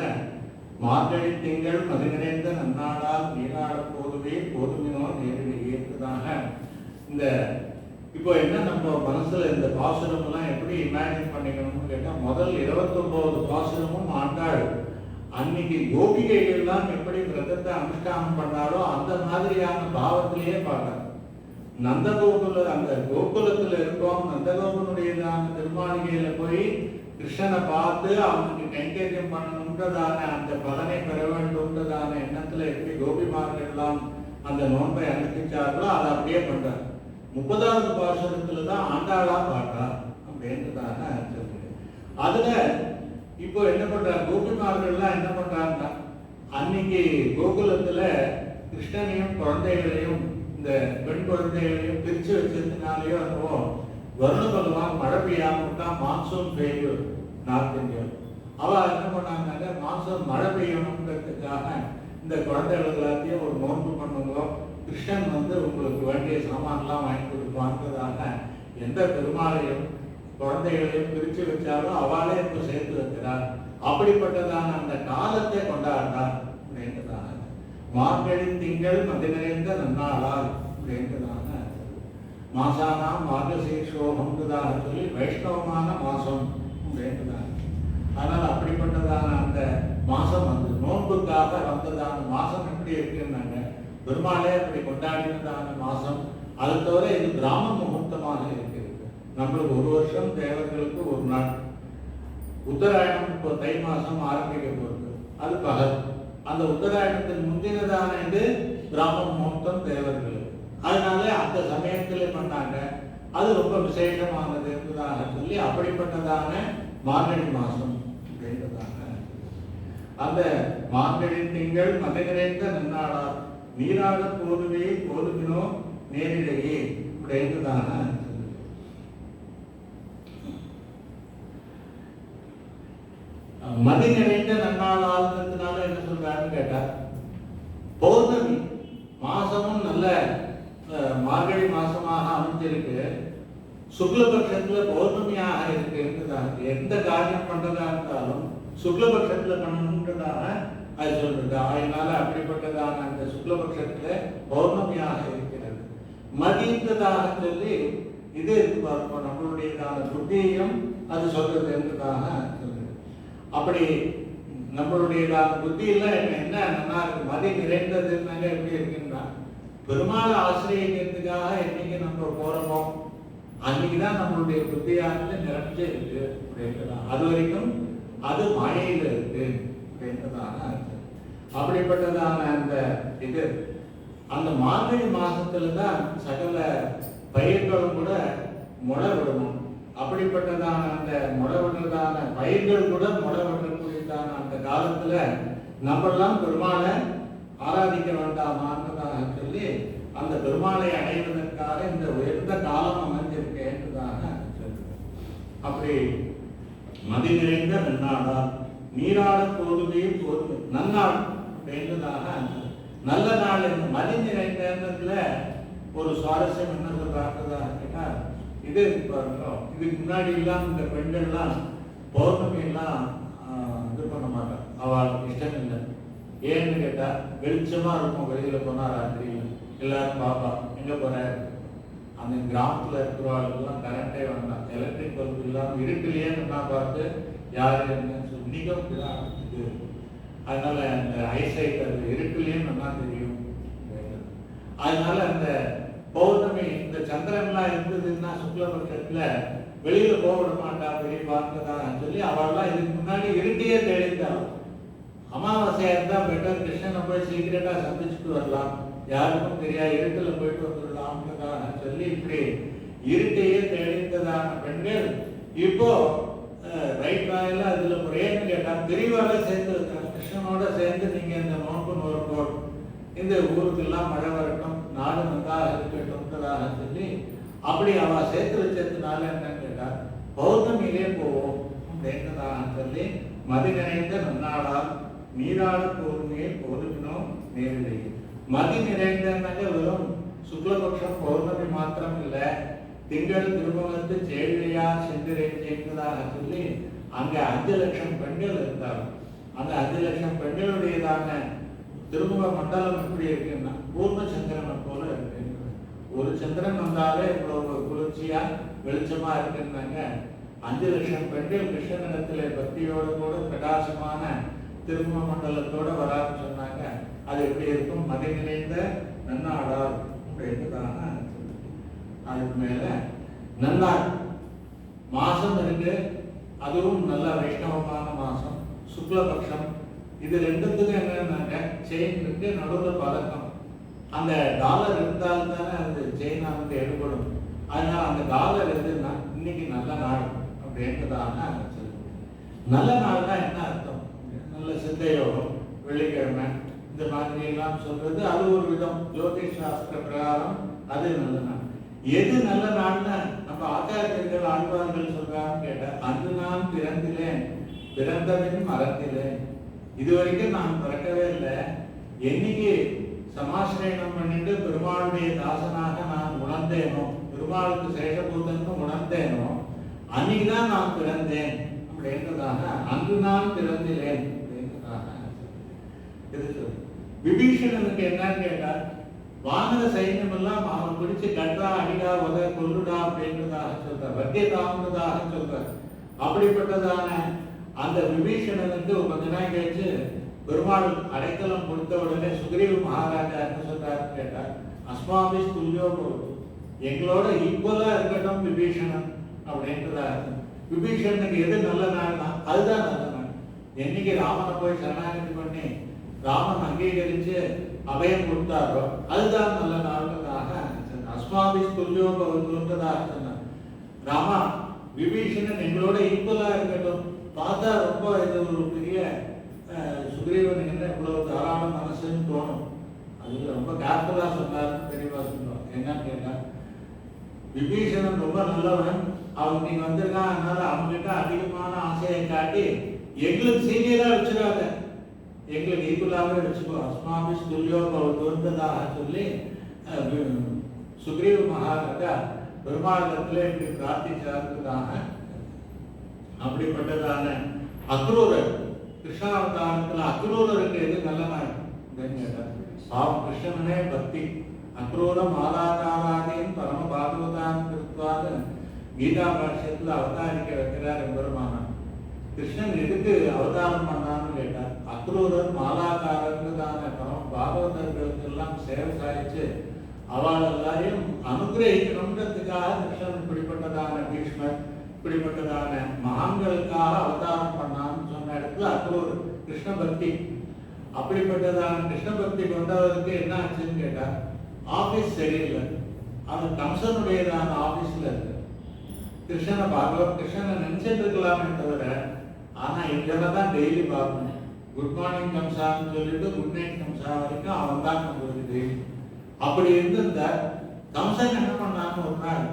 மார்கழி திங்கள் மதிநிறைந்த நன்னாடால் நீராட போதுவே போதுமினோ நேரில் ஏற்றதாக இந்த இப்போ என்ன நம்ம மனசுல இந்த பாசுரம் எல்லாம் எப்படி இமேஜின் பண்ணிக்கணும்னு கேட்டா, முதல் 29 பாசுரமும் ஆண்டாள் அன்னைக்கு கோபிகைகள்லாம் எப்படி விரதத்தை அனுஷ்டானம் பண்ணாலோ அந்த மாதிரியான பாவத்திலேயே பாடுறாங்க. நந்தகோகுல அந்த கோகுலத்துல இருக்கோம், நந்தகோபனுடையதான திருமாளிகையில போய் கிருஷ்ணனை பார்த்து அவனுக்கு கைங்கரியம் பண்ணணுன்றதான அந்த பலனை பெற வேண்டும்ன்றதான எண்ணத்துல எப்படி கோபிமார்கள்லாம் அந்த நோன்பை அனுஷ்டிச்சார்களோ அதை அப்படியே பண்றாங்க. 30வது பாசுரத்துல தான் ஆண்டாளா பாட்டா அப்படின்றதாக சொல்லுது. அதுல இப்போ என்ன பண்றாங்க, கோபிமார்கள்லாம் என்ன பண்றாங்கன்னா, அன்னைக்கு கோகுலத்துல கிருஷ்ணனையும் குழந்தைகளையும் இந்த பெண் குழந்தைகளையும் பிரிச்சு வச்சதுனாலயோ என்னவோ வருண பகவான் மழை பெய்யாம விட்டா, மான்சூன் ஃபெயில்யூர் நார்த் இந்தியா. அவ என்ன பண்ணாங்க, மான்சூன் மழை பெய்யணுங்கிறதுக்காக இந்த குழந்தைகள் எல்லாத்தையும் ஒரு நோன்பு பண்ணுங்களோ, கிருஷ்ணன் வந்து உங்களுக்கு வேண்டிய சாமான்லாம் வாங்கி கொடுப்பான்றதாக எந்த பெருமாளையும் குழந்தைகளையும் பிரித்து வச்சாலும் அவளே இப்போ சேர்த்து வைக்கிறார். அப்படிப்பட்டதான அந்த காலத்தை கொண்டாடுறார் அப்படின்றதாக. மார்கழி திங்கள் மதி நிறைந்த நன்னாளால் அப்படின்றதாக மாசானாம் மார்கசீர்ஷோகம்ன்றதாக சொல்லி வைஷ்ணவமான மாசம் அப்படின்றதாக. ஆனால் அப்படிப்பட்டதான அந்த மாசம் வந்து நோன்புக்காக வந்ததான மாசம் எப்படி இருக்குன்னாங்க, பெருமாளே அப்படி கொண்டாடினதான மாசம். அது தவிர இது கிராம முகூர்த்தமாக இருக்கிறது. நம்மளுக்கு ஒரு வருஷம், தேவர்களுக்கு ஒரு நாள். உத்தராயணம் இப்போ தை மாசம் ஆரம்பிக்க போகுது, அது பகல். அந்த உத்தராயணத்தின் முந்தினதான இது கிராம முகூர்த்தம் தேவர்களுக்கு. அதனால அந்த சமயத்தில் பண்ணாங்க, அது ரொம்ப விசேஷமானது என்பதாக சொல்லி அப்படிப்பட்டதான மார்கழி மாசம் அப்படின்றதாக. அந்த மார்கழி திங்கள் மதி நிறைந்த நன்னாளார் நீராட போதுவே போதுமினோ நேரிடையே அப்படின்றதாக. மதி நிறைந்த நன்னாளால்ன்றதுனால என்ன சொல்றாருன்னு கேட்டா, பௌர்ணமி மாசமும் நல்ல மார்கழி மாசமாக அமைஞ்சிருக்கு, சுக்லபட்சத்துல பௌர்ணமியாக இருக்குன்றதாக. எந்த காரியம் பண்றதா இருந்தாலும் சுக்லபட்சத்துல பண்ணணுன்றதாக அது சொல்றது. அதனால அப்படிப்பட்டதான அந்த சுக்லபட்சத்துல பௌர்ணமியாக இருக்கிறது. மதின்றதாக சொல்லி இது நம்மளுடையதான புத்தியையும் அது சொல்றது என்றதாக சொல்றது. அப்படி நம்மளுடையதான புத்தியில என்ன நல்லா இருக்கு, மதி நிறைந்ததுன்னாங்க எப்படி இருக்குன்னா, பெருமாளை ஆசிரியக்கிறதுக்காக என்னைக்கு நம்ம போறோமோ அன்னைக்குதான் நம்மளுடைய புத்தியானது நிறைஞ்சு இருக்கு அப்படின்றதான். அது வரைக்கும் அது மாயையில இருக்கு அப்படின்றதான. அப்படிப்பட்டதான அந்த இது அந்த மார்கழி மாசத்துல தான் சகல பயிர்களும் கூட முளை விடணும். அப்படிப்பட்டதான அந்த முளை விடுறதான பயிர்கள் கூட முளை விடக்கூடியதான அந்த காலத்துல நம்மெல்லாம் பெருமாளை ஆராதிக்க வேண்டாமான்றதாக சொல்லி அந்த பெருமாளை அடைவதற்காக இந்த உயர்ந்த காலம் அமைஞ்சிருக்கேன்றதாக சொல்லுது. அப்படி மதி நிறைந்த நன்னாளார் நீராட போதுவே போது நன்னாள் அப்படின்றதாக. நல்ல நாள் மதி நிறைந்ததுல ஒரு சுவாரஸ்யம் என்ன சொல்றாங்க கேட்டா, இது இதுக்கு முன்னாடி எல்லாம் இந்த பெண்கள்லாம் பௌர்ணமி எல்லாம் இது பண்ண மாட்டான், அவளுக்கு இஷ்டம் இல்லை. ஏன்னு கேட்டா, வெளிச்சமா இருக்கும், வெளியில போனா ராத்திரி எல்லாரும் பாப்பா எங்க போற. அந்த கிராமத்துல இருக்கிறவர்களுக்கெல்லாம் கரண்டே வேண்டாம், எலக்ட்ரிக் பல்பு இல்லாம இருட்டிலேயே நான் பார்த்து யாரு என்னன்னு சொல்லி இது. அதனால அந்த ஐசைட் அது இருட்டிலேயே நல்லா தெரியும். அதனால அந்த பௌர்ணமி இந்த சந்திரன்லாம் இருந்ததுன்னா சுக்லபட்சத்துல வெளியில போக விட மாட்டா பெரிய பார்த்ததாக சொல்லி அவள்லாம் இதுக்கு முன்னாடி இருட்டியே தேடித்தாள். அமாவாசையா இருந்தா பெட்டர், கிருஷ்ணனை போய் சீக்கிரட்டா சந்திச்சுட்டு வரலாம், யாருக்கும் தெரியாது, இருட்டுல போயிட்டு வந்துடலாம்ன்றதாக சொல்லி இப்படி இருட்டையே தேடித்ததான பெண்கள் இப்போ ரைட் வாயில அதுல முறையன்னு கேட்டா தெளிவாக சேர்ந்து கிருஷ்ணனோட சேர்ந்து நீங்க இந்த நோன்பு நோற்போம், இந்த ஊருக்கெல்லாம் மழை வரட்டும், நாடு நன்றாக இருக்கட்டும்ன்றதாக சொல்லி அப்படி அவ சேர்த்து வச்சதுனால என்னன்னு கேட்டா பௌர்ணமியிலே போவோம் அப்படின்றதாக சொல்லி மதி நிறைந்த நன்னாளால் நீராட பௌர்ணமியை போதுமினோ நேரிலே. மதி நிறைந்தனாக்க வெறும் சுக்லபக்ஷம் பௌர்ணமி மாத்திரம் இல்லை, திங்கள் திருமணத்து சேழியார் சென்றிருக்கிறதாக சொல்லி அங்க 5 லட்சம் பெண்கள் இருந்தாங்க. அந்த 5 லட்சம் பெண்களுடையதான திருமுக மண்டலம் எப்படி இருக்குன்னா பூர்ண சந்திரனை போல இருக்கு. ஒரு சந்திரன் வந்தாலே இவ்வளவு குளிர்ச்சியா வெளிச்சமா இருக்குன்னாங்க. 5 லட்சம் பெண்கள் கிருஷ்ணனிடத்திலே பக்தியோடு கூட பிரகாசமான திருமுக மண்டலத்தோட வரான்னு சொன்னாங்க. அது எப்படி இருக்கும், மதி நிறைந்த நன்னாடார் அப்படின்றதான. அதுக்கு மேல நன்னாள் மாசம் இருக்கு, அதுவும் நல்ல வைஷ்ணவமான மாசம், சுக்லபக்ஷம். இது ரெண்டுத்துக்கும் என்னன்னாங்க செயின் இருக்கு, நடுவில் பதக்கம். அந்த டாலர் இருந்தால் தானே அந்த செயினா வந்து எடுபடும். அதனால அந்த டாலர் எதுன்னா இன்னைக்கு நல்ல நாள் அப்படின்றதான நல்ல நாள்னா என்ன அர்த்தம்? நல்ல சிந்தையோகம், வெள்ளிக்கிழமை இந்த மாதிரி எல்லாம் சொல்றது அது ஒரு விதம். ஜோதிஷ் சாஸ்திர பிரகாரம் அது நல்ல நாள். எது நல்ல நாள்னா நம்ம ஆச்சாரியர்கள் ஆழ்வார்கள் சொல்றான்னு கேட்டா, அன்று நான் பிறந்திலேன், பிறந்தவன் மறந்திலேன், இதுவரைக்கும் நான் பிறக்கவே இல்லை, என்னைக்கு சமாசிரயணம் பண்ணிட்டு பெருமாளுடைய தாசனாக நான் உணர்ந்தேனோ, பெருமாளுக்கு சேஷபூதன்னு உணர்ந்தேனோ, அன்னைக்குதான் நான் பிறந்தேன் அப்படின்றதாக, அன்று நான் பிறந்திலேன் அப்படின்றதாக இருக்கு. விபீஷணனுக்கு என்னன்னு கேட்டா, வானர சைன்யம் எல்லாம் அவன் பிடிச்சு கட்டா அடிடா உத கொல்லுடா அப்படின்றதாக சொல்றார், வத்தியதாம்ன்றதாக சொல்றார். அப்படிப்பட்டதான அந்த விபீஷணனுக்கு கொஞ்ச நாள் கழிச்சு பெருமாள் அடைக்கலம் கொடுத்த உடனே சுக்ரீவ மகாராஜா என்ன சொல்றாருன்னு கேட்டா, அஸ்மாபி துல்லியோ போகுது, எங்களோட ஈக்குவலா இருக்கட்டும் விபீஷணன் அப்படின்றதாக. விபீஷணனுக்கு எது நல்ல நாள்னா அதுதான் நல்ல நாள். என்னைக்கு ராமனை போய் சரணாகதி பண்ணி ராமன் அங்கீகரிச்சு அபயம் கொடுத்தாரோ அதுதான் நல்ல நாள்ன்றதாக அஸ்மாபி துல்லியோ போகுதுன்றதாக சொன்னார். ராமா, விபீஷணன் எங்களோட ஈக்குவலா இருக்கட்டும். பார்த்தா ரொம்ப இது ஒரு பெரிய சுக்ரீவன் என்ன இவ்வளவு தாராள மனசுன்னு தோணும். அது ரொம்ப கேர்ஃபுல்லா சொன்னாருன்னு தெளிவா சொல்லுவோம். என்னன்னு கேட்டா, விபீஷணன் ரொம்ப நல்லவன், அவன் நீ வந்திருக்கான், அதனால அவன்கிட்ட அதிகமான ஆசையை காட்டி எங்களுக்கு சீனியரா வச்சிடாத, எங்களுக்கு ஈக்குவலாகவே வச்சுக்கோ, அஸ்மாபி துல்லியோ தோன்றதாக சொல்லி சுக்ரீவ மகாராஜா பெருமாளத்துல இப்படி பிரார்த்திச்சாருக்காக. அப்படிப்பட்டதான அக்ரூரர், கிருஷ்ணாவதாரத்துல அக்ரூரருக்கு எது நல்ல நாள் அப்படின்னு கேட்டார். பாவம் கிருஷ்ணனே பக்தி, அக்ரூரம் ஆதாகாராதியும் பரம பாகவதான் கிருத்வாத கீதா பாஷ்யத்துல அவதாரிக்க வைக்கிறார் எம்பெருமானார். கிருஷ்ணன் எதுக்கு அவதாரம் பண்ணான்னு கேட்டார், அக்ரூரர் மாலாக்காரர்களான பரம பாகவதர்களுக்கு எல்லாம் சேவை சாதிச்சு அவள் எல்லாரையும் அனுகிரகிக்கணுன்றதுக்காக கிருஷ்ணன் இப்படிப்பட்டதான பீஷ்மர் இப்படிப்பட்டதான மகான்களுக்காக அவதாரம் பண்ணான்னு சொன்ன இடத்துல அக்ரூர் கிருஷ்ண பக்தி. அப்படிப்பட்டதான கிருஷ்ண பக்தி கொண்டவருக்கு என்ன ஆச்சுன்னு கேட்டா, ஆபீஸ் சரியில்லை, அது கம்சனுடையதான ஆபீஸ்ல இருக்கு. கிருஷ்ணனை பார்க்கலாம், கிருஷ்ணனை நினைச்சிட்டு இருக்கலாமே தவிர, ஆனா இதெல்லாம் டெய்லி பார்க்கணும். குட் மார்னிங் கம்சான்னு சொல்லிட்டு குட் நைட் கம்சா வரைக்கும் அவன் தான் நம்மளுக்கு டெய்லி. அப்படி இருந்திருந்த கம்சன் என்ன பண்ணான்னு ஒரு நாள்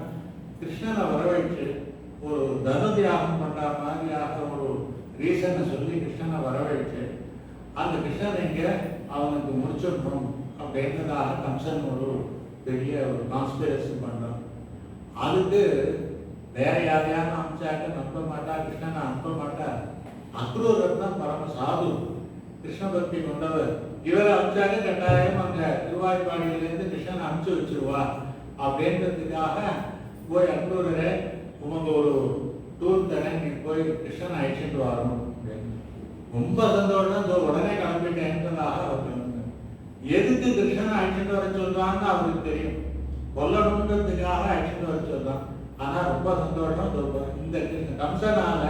கிருஷ்ணனை வரவழைச்சு ஒரு தர்ம தியாகம் பண்ற மாதிரியாக ஒரு ரீசனை சொல்லி கிருஷ்ணனை வரவழைச்சு அந்த கிருஷ்ணன் இங்க அவனுக்கு முடிச்சிடணும் அப்படின்றதாக கம்சன் ஒரு பெரிய ஒரு கான்ஸ்பிரசி பண்றான். அதுக்கு வேற யாரையான அமிச்சாக்க நம்ப மாட்டா, கிருஷ்ணனை அனுப்ப மாட்டா. அக்ரூரர் தான் பரம சாது, கிருஷ்ண பக்தி கொண்டவர். இவரை அமிச்சாக்க கட்டாயம் அங்க திருவாய்ப்பாடியிலிருந்து கிருஷ்ணனை அனுப்பிச்சு வச்சிருவா அப்படின்றதுக்காக போய் அக்ரூரரை உமக்கு ஒரு டூர் தரேன், நீ போய் கிருஷ்ணனை அழைச்சிட்டு வரணும் அப்படின்னு. ரொம்ப சந்தோஷம், உடனே கிளம்பிட்டேன்றதாக அவர் கிளம்புங்க. எதுக்கு கிருஷ்ணனை அழைச்சிட்டு வர சொல்றான்னு அவருக்கு தெரியும், கொல்லணுன்றதுக்காக அழைச்சிட்டு வர சொல்றான். ஆனா ரொம்ப சந்தோஷம், இந்த கம்சனால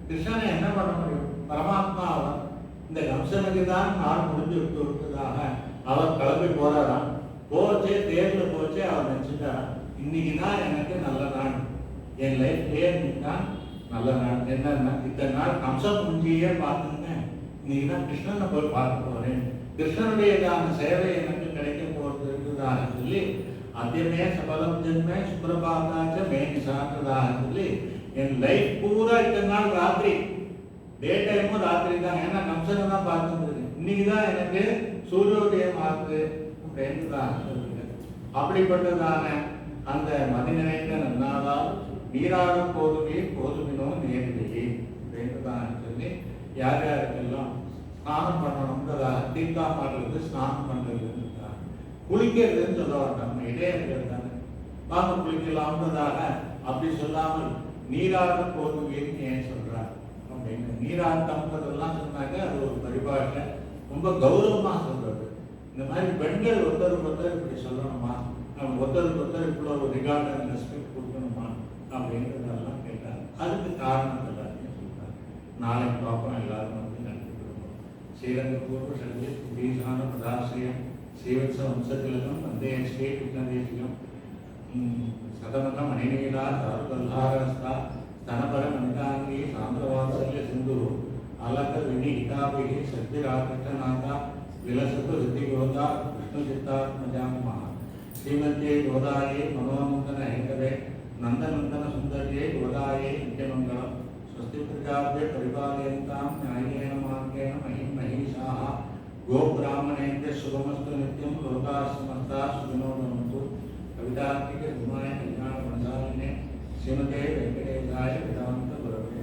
கிருஷ்ணனை என்ன பண்ண முடியும், பரமாத்மா அவன், இந்த கம்சனுக்கு தான் நாள் முடிஞ்சு விட்டுதாக அவர் கிளம்பி போறாராம். போச்சே, தேர்ல போச்சே, அவர் நினைச்சுட்டாராம், இன்னைக்குதான் எனக்கு நல்ல நாள், என் லைஃப்லயே இன்னைக்கு தான் நல்ல நாள். என்னன்னா இத்தனை நாள் கம்சன் முஞ்சியே பார்த்துருந்தேன், இன்னைக்குதான் கிருஷ்ணனை போய் பார்க்க போறேன், கிருஷ்ணனுடையதான சேவை எனக்கு கிடைக்க போறதுன்றதாக சொல்லி அத்தியமே சபலம் ஜென்மே சுப்பிரபாதாச்ச மேனிசான்றதாக சொல்லி என் லைஃப் பூரா இத்தனை நாள் ராத்திரி, டே டைமும் ராத்திரி தான், ஏன்னா கம்சனை தான் பார்த்துருந்தது, இன்னைக்குதான் எனக்கு சூரியோதயம் ஆகுது அப்படின்றதாக சொல்லுங்க. அப்படிப்பட்டதான அந்த மதி நினைத்த நன்னாதால் நீராடும் போதுமே போதுமினோ நேர்மையே அப்படின்றதாக சொல்லி யார் யாருக்கெல்லாம் ஸ்நானம் பண்ணணும்ன்றதாக, தீர்த்தம் பண்ணுறது ஸ்நானம் பண்ணுறதுன்றதாக, குளிக்கிறதுன்னு சொல்ல வேண்டாம், இடையிறது தானே, வாங்க குளிக்கலாம்ன்றதாக அப்படி சொல்லாமல் நீராடும் போதுமேன்னு ஏன் சொல்றார் அப்படின்னு. நீராட்டம்ன்றதெல்லாம் சொன்னாங்க, அது ஒரு பரிபாஷை, ரொம்ப கௌரவமா சொல்றது. இந்த மாதிரி பெண்கள் ஒருத்தருக்கு ஒருத்தர் இப்படி சொல்லணுமா, நம்ம ஒருத்தருக்கு ஒருத்தர் இவ்வளோ ஒரு ரிகார்ட் அண்ட் ரெஸ்பெக்ட் கொடுக்கணுமா அப்படின்றதெல்லாம் கேட்டார். அதுக்கு காரணம் எல்லாத்தையும் சொல்றாரு. நாளைக்கு பார்ப்போம், எல்லாரும் வந்து நன்றி கொடுப்போம். ஸ்ரீரங்க பூர்வ சங்கி பீசான பதாசிரியம் श्रीवत्स वंशतिलकं वन्दे श्रीकृष्णदेशिकं शतमतं मणिनीला चारुकल्हारहस्ता स्तनपरमणिकाङ्गी सान्द्रवात्सल्य सिन्धुः अलकविनिहिताभिः शक्तिराकृष्टनाथा विलसतु हृतिगोदा विष्णुचित्तात्मजां नमः श्रीमत्ये गोदाये मनोनन्दन हेतवे नन्दनन्दन सुन्दर्ये गोदाये नित्यमङ्गलम् स्वस्ति प्रजाभ्य परिपालयन्तां न्याय्येन मार्गेण महीं महिषाः गोब्राह्मणेभ्यः शुभमस्तु नित्यं लोकाः समस्ताः सुखिनो भवन्तु कवितार्किक गुणाय कल्याणगुणशालिने श्रीमते वेङ्कटेशाय वेदान्त गुरवे